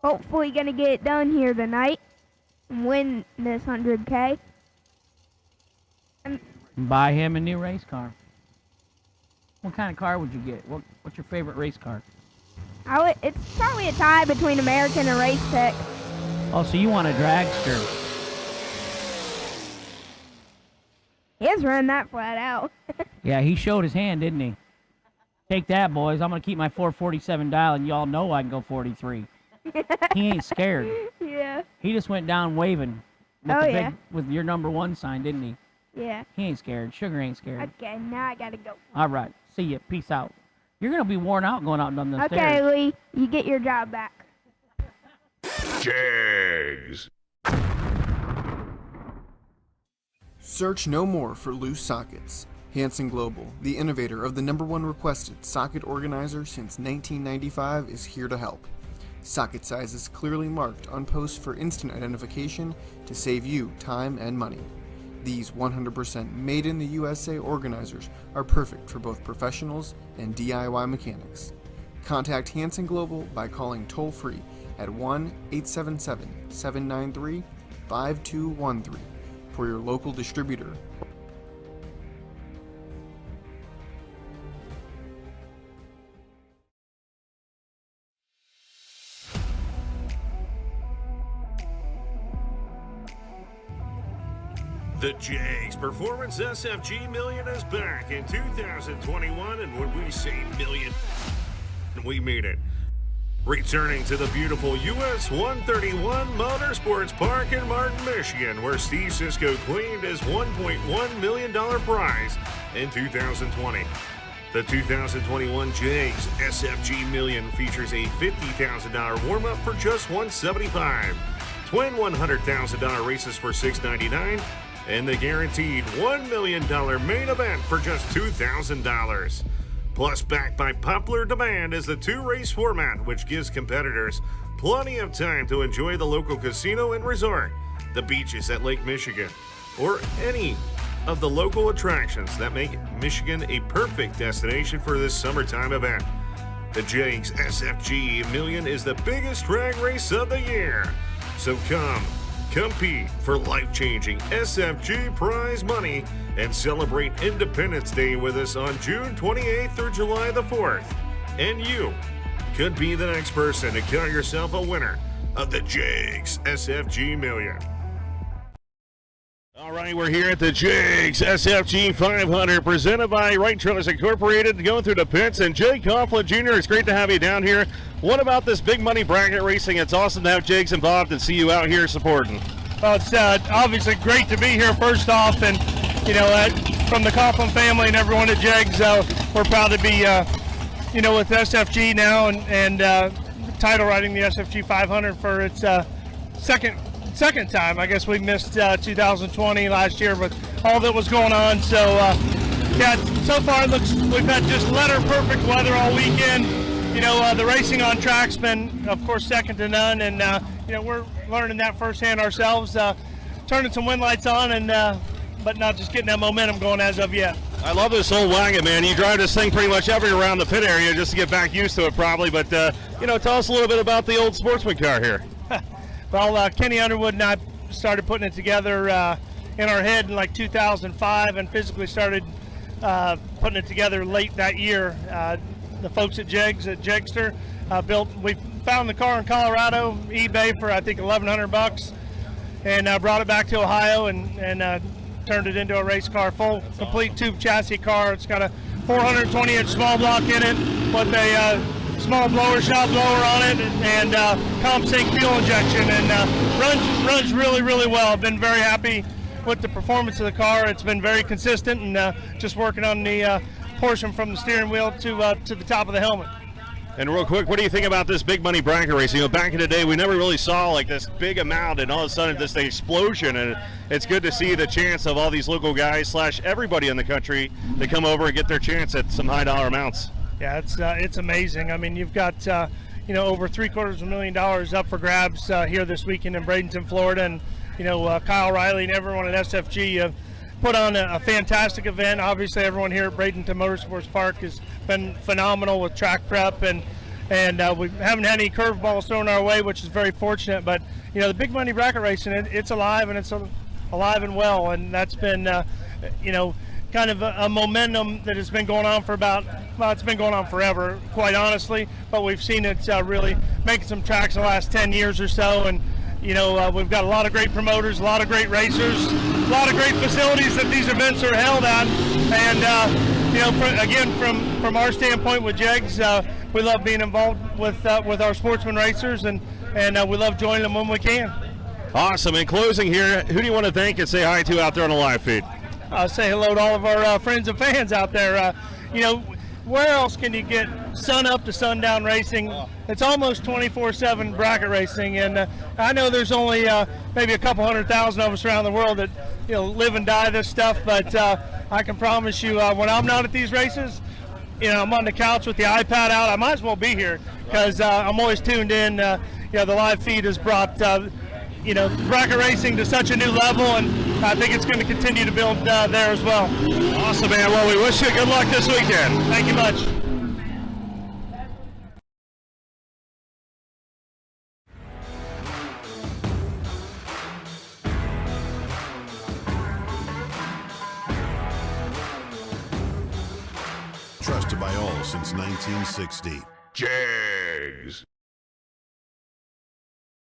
Hopefully gonna get it done here tonight and win this 100K. And buy him a new race car. What kind of car would you get? What's your favorite race car? It's probably a tie between American and Race Tech. Oh, so you want a dragster? He has run that flat out. Yeah, he showed his hand, didn't he? Take that, boys. I'm going to keep my 447 dial, and y'all know I can go 43. He ain't scared. Yeah. He just went down waving with, Oh, the yeah. with your number 1 sign, didn't he? Yeah. He ain't scared. Sugar ain't scared. Okay, now I gotta go. All right. See ya. Peace out. You're going to be worn out going out and down the Okay, stairs. Lee, you get your job back. Jags. Search no more for loose sockets. Hansen Global, the innovator of the #1 requested socket organizer since 1995, is here to help. Socket sizes clearly marked on posts for instant identification to save you time and money. These 100% made in the USA organizers are perfect for both professionals and DIY mechanics. Contact Hansen Global by calling toll-free at 1-877-793-5213 for your local distributor. The Jags Performance SFG Million is back in 2021, and when we say million, we mean it. Returning to the beautiful US 131 Motorsports Park in Martin, Michigan, where Steve Sisko claimed his $1.1 million prize in 2020. The 2021 Jags SFG Million features a $50,000 warm-up for just $175, twin $100,000 races for $699, and the guaranteed $1 million main event for just $2,000. Plus, backed by popular demand is the 2-race format, which gives competitors plenty of time to enjoy the local casino and resort, the beaches at Lake Michigan, or any of the local attractions that make Michigan a perfect destination for this summertime event. The Jags SFG Million is the biggest drag race of the year. So come, compete for life-changing SFG prize money and celebrate Independence Day with us on June 28th through July the 4th. And you could be the next person to count yourself a winner of the Jags SFG Million. All right, we're here at the Jags SFG 500 presented by Wright Trailers Incorporated, going through the pits. And Jay Coughlin Jr., it's great to have you down here. What about this big money bracket racing? It's awesome to have Jags involved and see you out here supporting. Well, it's obviously great to be here first off, and from the Coughlin family and everyone at Jags, we're proud to be with SFG now and title riding the SFG 500 for its second time. I guess we missed 2020 last year with all that was going on. So so far it looks we've had just letter perfect weather all weekend. The racing on track's been, of course, second to none, and we're learning that firsthand ourselves. Turning some wind lights on, and but not just getting that momentum going as of yet. I love this old wagon, man. You drive this thing pretty much every around the pit area just to get back used to it, probably. But tell us a little bit about the old sportsman car here. Well, Kenny Underwood and I started putting it together in our head in like 2005, and physically started putting it together late that year. The folks at Jags at Jagster we found the car in Colorado, eBay for I think $1,100, and brought it back to Ohio and turned it into a race car, full complete tube chassis car. It's got a 420-inch small block in it with a small blower, shop blower on it, and CompSync fuel injection, and runs really, really well. I've been very happy with the performance of the car. It's been very consistent, and just working on the portion from the steering wheel to the top of the helmet. And real quick, what do you think about this big money bracket racing? Back in the day, we never really saw like this big amount, and all of a sudden this explosion, and it's good to see the chance of all these local guys / everybody in the country to come over and get their chance at some high dollar amounts. Yeah, it's amazing. I mean, you've got over $750,000 up for grabs here this weekend in Bradenton, Florida, and Kyle Riley and everyone at SFG put on a fantastic event. Obviously, everyone here at Bradenton Motorsports Park has been phenomenal with track prep, and we haven't had any curveballs thrown our way, which is very fortunate. But the big money bracket racing, it's alive, and it's alive and well, and that's been kind of a momentum that has been going on for it's been going on forever, quite honestly, but we've seen it really making some tracks the last 10 years or so. And you know, we've got a lot of great promoters, a lot of great racers, a lot of great facilities that these events are held at. And, you know, again, from our standpoint with JEGS, we love being involved with our sportsman racers, and we love joining them when we can. Awesome. In closing here, who do you want to thank and say hi to out there on the live feed? Say hello to all of our friends and fans out there. You know, where else can you get sun up to sundown racing? It's almost 24/7 bracket racing, and I know there's only maybe a couple 100,000 of us around the world that, you know, live and die this stuff, but I can promise you when I'm not at these races, you know, I'm on the couch with the iPad out. I might as well be here because I'm always tuned in. You know, the live feed has brought you know, bracket racing to such a new level, and I think it's going to continue to build there as well. Awesome, man. Well, we wish you good luck this weekend. Thank you much. Trusted by all since 1960. JEGS.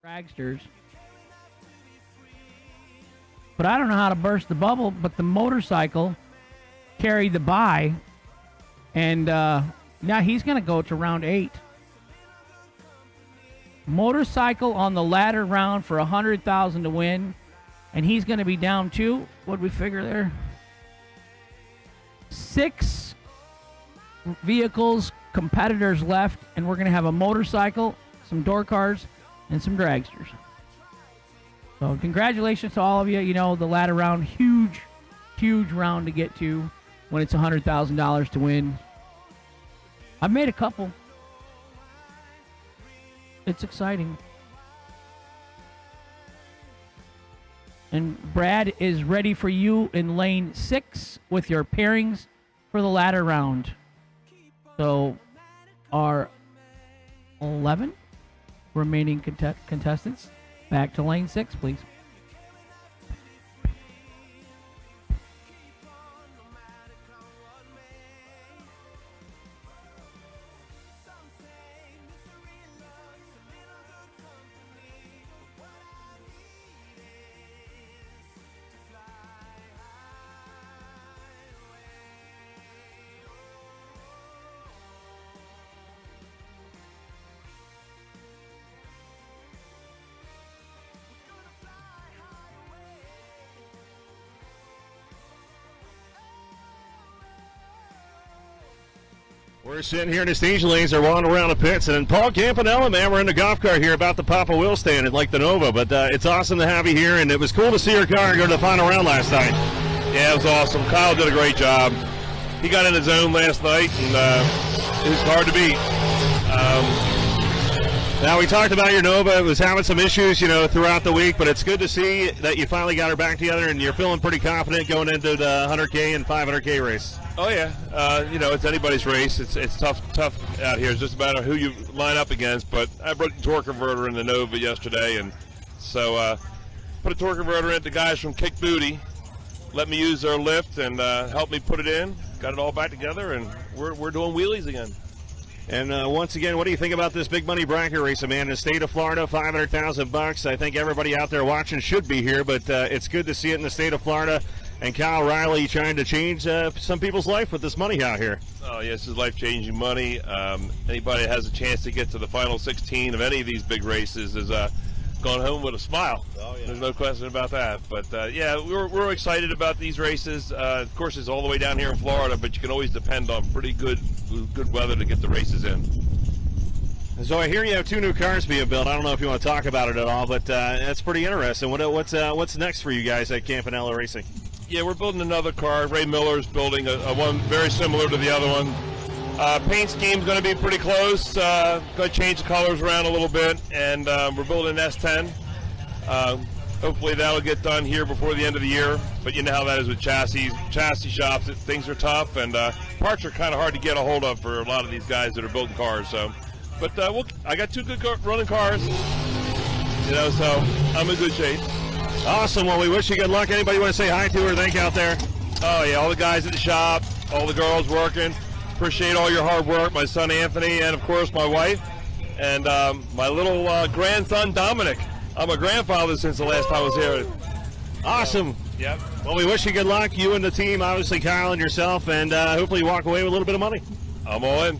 Dragsters. But I don't know how to burst the bubble, but the motorcycle carried the bye, and now he's going to go to round 8. Motorcycle on the ladder round for $100,000 to win, and he's going to be down 2. What did we figure there? 6 vehicles, competitors left, and we're going to have a motorcycle, some door cars, and some dragsters. So congratulations to all of you. You know, the ladder round, huge, huge round to get to when it's $100,000 to win. I've made a couple. It's exciting. And Brad is ready for you in lane 6 with your pairings for the ladder round. So our 11 remaining contestants, back to lane 6, please. We're sitting here in the stage lanes. They're wandering around the pits. And Paul Campanella, man, we're in the golf car here about the Papa Will stand at like the Nova. But it's awesome to have you here, and it was cool to see your car go to the final round last night. Yeah, it was awesome. Kyle did a great job. He got in his zone last night, and it was hard to beat. Now, we talked about your Nova. It was having some issues, you know, throughout the week, but it's good to see that you finally got her back together, and you're feeling pretty confident going into the 100K and 500K race. Oh yeah, you know, it's anybody's race. It's tough out here. It's just a matter of who you line up against. But I brought the torque converter in the Nova yesterday, and so put a torque converter in. The guys from Kick Booty let me use their lift and helped me put it in. Got it all back together, and we're doing wheelies again. And once again, what do you think about this big money bracket race, man? In the state of Florida, $500,000. I think everybody out there watching should be here, but it's good to see it in the state of Florida. And Kyle Riley trying to change some people's life with this money out here. Oh, yes, it's life-changing money. Anybody that has a chance to get to the final 16 of any of these big races is going home with a smile. Oh, yeah. There's no question about that. But, yeah, we're excited about these races. Of course, it's all the way down here in Florida, but you can always depend on pretty good weather to get the races in. So I hear you have 2 new cars being built. I don't know if you want to talk about it at all, but that's pretty interesting. What's next for you guys at Campanella Racing? Yeah, we're building another car. Ray Miller's building a one very similar to the other one. Paint scheme's going to be pretty close. Going to change the colors around a little bit, and we're building an S10. Hopefully that'll get done here before the end of the year. But you know how that is with chassis shops. Things are tough, and parts are kind of hard to get a hold of for a lot of these guys that are building cars. So, but I got 2 good running cars. You know, so I'm in good shape. Awesome. Well, we wish you good luck. Anybody want to say hi to or thank out there? Oh yeah, all the guys at the shop, all the girls working. Appreciate all your hard work. My son Anthony, and of course my wife, and my little grandson Dominic. I'm a grandfather since the last time I was here. Awesome. Yep. Well, we wish you good luck, you and the team, obviously Kyle and yourself, and hopefully you walk away with a little bit of money. I'm all in.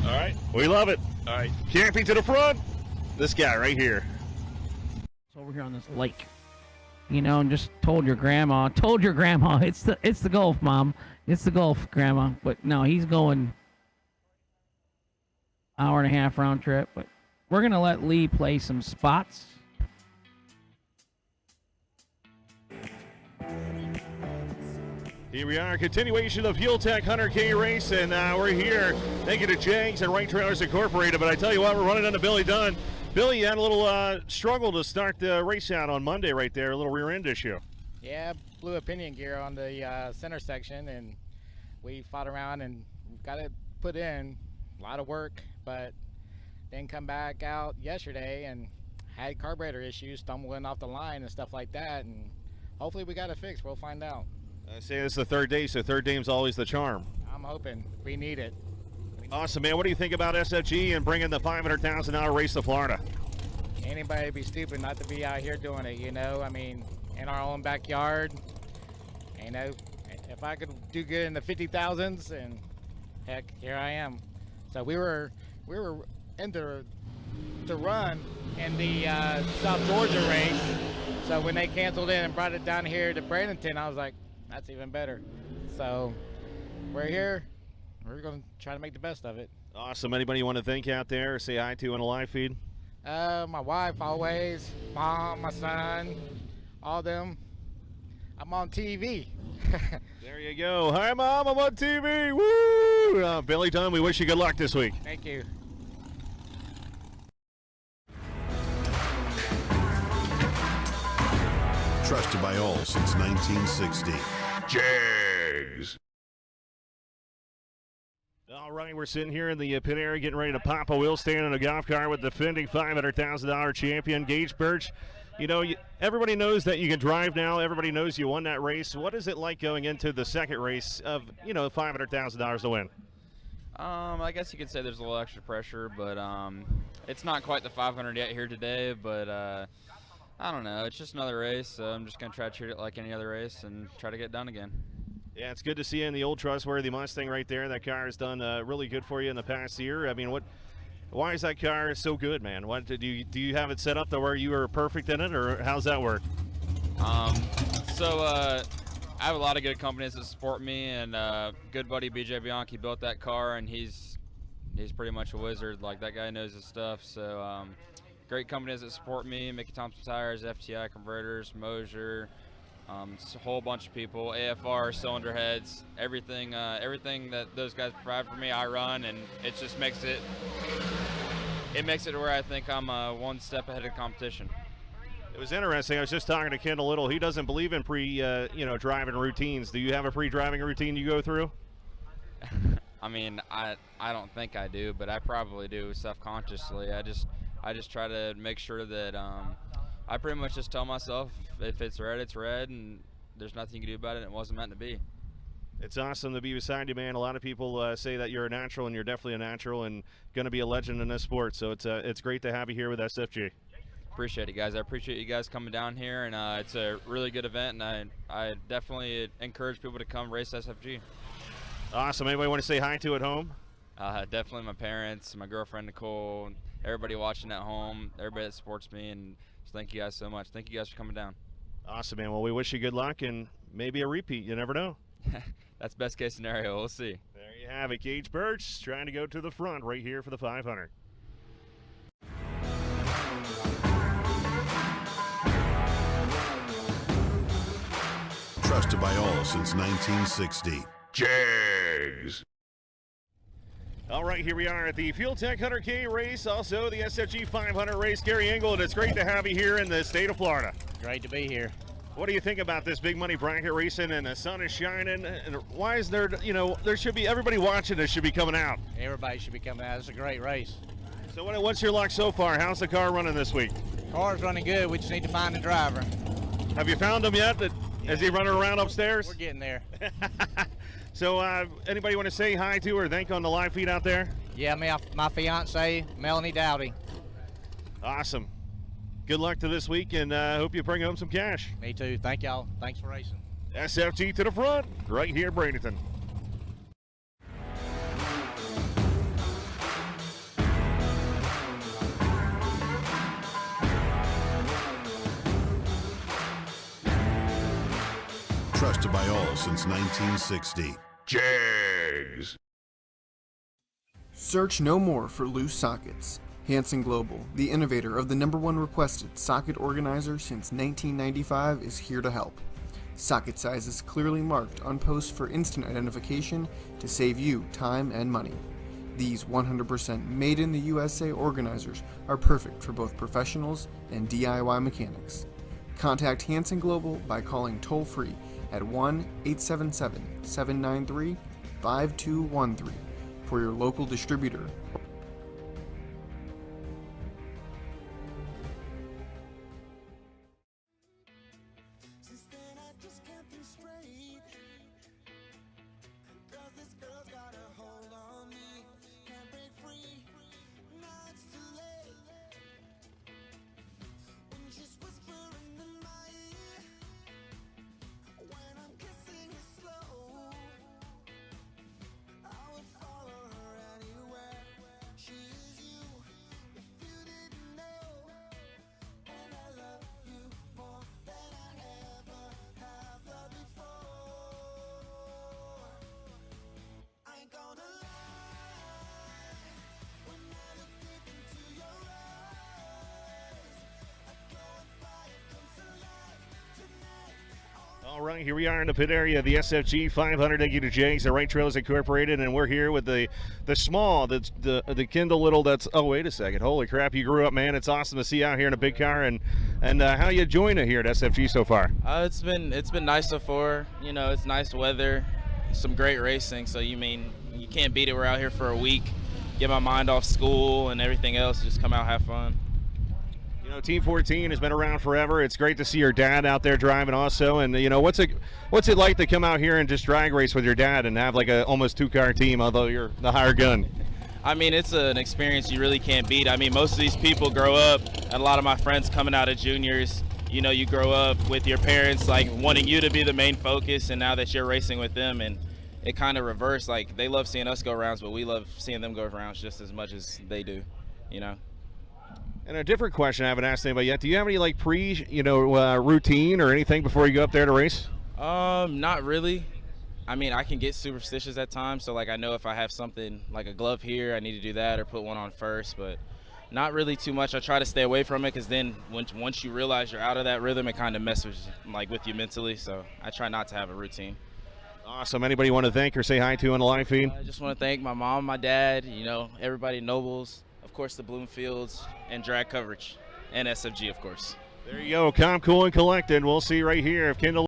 All right. We love it. All right. Camping to the front. This guy right here. It's over here on this lake. You know, and just told your grandma, it's the Gulf, Mom. It's the Gulf, Grandma. But no, he's going hour and a half round trip. But we're going to let Lee play some spots. Here we are, continuation of Fuel Tech 100K race, and we're here. Thank you to Jags and Wright Trailers Incorporated. But I tell you what, we're running into Billy Dunn. Billy, you had a little struggle to start the race out on Monday right there, a little rear end issue. Yeah, blew a pinion gear on the center section, and we fought around and got it put in. A lot of work, but then come back out yesterday and had carburetor issues, stumbling off the line and stuff like that, and hopefully we got it fixed. We'll find out. I say it's the third day, so third game's always the charm. I'm hoping. We need it. Awesome, man. What do you think about SFG and bringing the $500,000 race to Florida? Anybody would be stupid not to be out here doing it, you know? I mean, in our own backyard, you know, if I could do good in the 50,000s, and heck, here I am. So we were in the run in the South Georgia race. So when they canceled it and brought it down here to Bradenton, I was like, that's even better. So we're here. We're going to try to make the best of it. Awesome. Anybody you want to thank out there or say hi to on a live feed? My wife always, mom, my son, all them. I'm on TV. There you go. Hi, Mom. I'm on TV. Woo! Billy Dunn, we wish you good luck this week. Thank you. Trusted by all since 1960. Jags. All right, we're sitting here in the pit area getting ready to pop a wheel stand in a golf cart with defending $500,000 champion, Gage Birch. You know, everybody knows that you can drive now. Everybody knows you won that race. What is it like going into the second race of, you know, $500,000 to win? I guess you could say there's a little extra pressure, but it's not quite the 500 yet here today, but I don't know. It's just another race, so I'm just going to try to treat it like any other race and try to get it done again. Yeah, it's good to see you in the old trustworthy Mustang right there. That car has done really good for you in the past year. I mean, why is that car so good, man? What do you have it set up to where you are perfect in it, or how's that work? I have a lot of good companies that support me, and good buddy BJ Bianchi built that car, and he's pretty much a wizard. Like, that guy knows his stuff. So great companies that support me: Mickey Thompson Tires, FTI Converters, Mosier. It's a whole bunch of people, AFR, cylinder heads, everything that those guys provide for me, I run, and it just makes it to where I think I'm one step ahead of the competition. It was interesting. I was just talking to Kendall Little. He doesn't believe in driving routines. Do you have a pre-driving routine you go through? I mean, I don't think I do, but I probably do subconsciously. I just try to make sure that I pretty much just tell myself, if it's red, it's red, and there's nothing you can do about it, and it wasn't meant to be. It's awesome to be beside you, man. A lot of people say that you're a natural, and you're definitely a natural and going to be a legend in this sport. So it's great to have you here with SFG. Appreciate it, guys. I appreciate you guys coming down here, and it's a really good event, and I definitely encourage people to come race SFG. Awesome. Anybody want to say hi to at home? Definitely my parents, my girlfriend Nicole, everybody watching at home, everybody that supports me, and just thank you guys so much. Thank you guys for coming down. Awesome, man. Well, we wish you good luck and maybe a repeat. You never know. That's best case scenario. We'll see. There you have it. Gage Birch trying to go to the front right here for the 500. Trusted by all since 1960. Jags. All right, here we are at the Fuel Tech 100K race, also the SFG 500 race. Gary Engel, it's great to have you here in the state of Florida. Great to be here. What do you think about this big money bracket racing, and the sun is shining, and why is there, there should be, everybody watching this should be coming out. Everybody should be coming out. It's a great race. So what's your luck so far? How's the car running this week? Car's running good. We just need to find a driver. Have you found them yet? Is he running around upstairs? We're getting there. So anybody want to say hi to or thank on the live feed out there? Yeah, my fiance, Melanie Dowdy. Awesome. Good luck to this week, and hope you bring home some cash. Me too. Thank y'all. Thanks for racing. SFG to the front, right here in Bradenton. Trusted by all since 1960. Jags. Search no more for loose sockets. Hanson Global, the innovator of the #1 requested socket organizer since 1995, is here to help. Socket sizes clearly marked on posts for instant identification to save you time and money. These 100% made in the USA organizers are perfect for both professionals and DIY mechanics. Contact Hanson Global by calling toll-free at 1-877-793-5213 for your local distributor. All right, here we are in the pit area of the SFG 500 Executive Jags, the Right Trailers Incorporated, and we're here with the small, the Kindle Little. That's wait a second, holy crap! You grew up, man. It's awesome to see you out here in a big car, and how you enjoying it here at SFG so far? It's been nice so far. You know, it's nice weather, some great racing. So you can't beat it. We're out here for a week, get my mind off school and everything else. Just come out, have fun. You know, Team 14 has been around forever. It's great to see your dad out there driving also. And, you know, what's it like to come out here and just drag race with your dad and have like a almost two-car team, although you're the higher gun? I mean, it's an experience you really can't beat. I mean, most of these people grow up, and a lot of my friends coming out of juniors, you know, you grow up with your parents, like, wanting you to be the main focus, and now that you're racing with them, and it kind of reversed. Like, they love seeing us go rounds, but we love seeing them go rounds just as much as they do, you know? And a different question I haven't asked anybody yet. Do you have any like routine or anything before you go up there to race? Not really. I mean, I can get superstitious at times. So like, I know if I have something like a glove here, I need to do that or put one on first, but not really too much. I try to stay away from it, because then once you realize you're out of that rhythm, it kind of messes like with you mentally. So I try not to have a routine. Awesome. Anybody you want to thank or say hi to on the live feed? I just want to thank my mom, my dad, you know, everybody at Nobles, of course the Bloomfields, and Drag Coverage, and SFG, of course. There you go. Calm, cool, and collected. We'll see right here if Kendall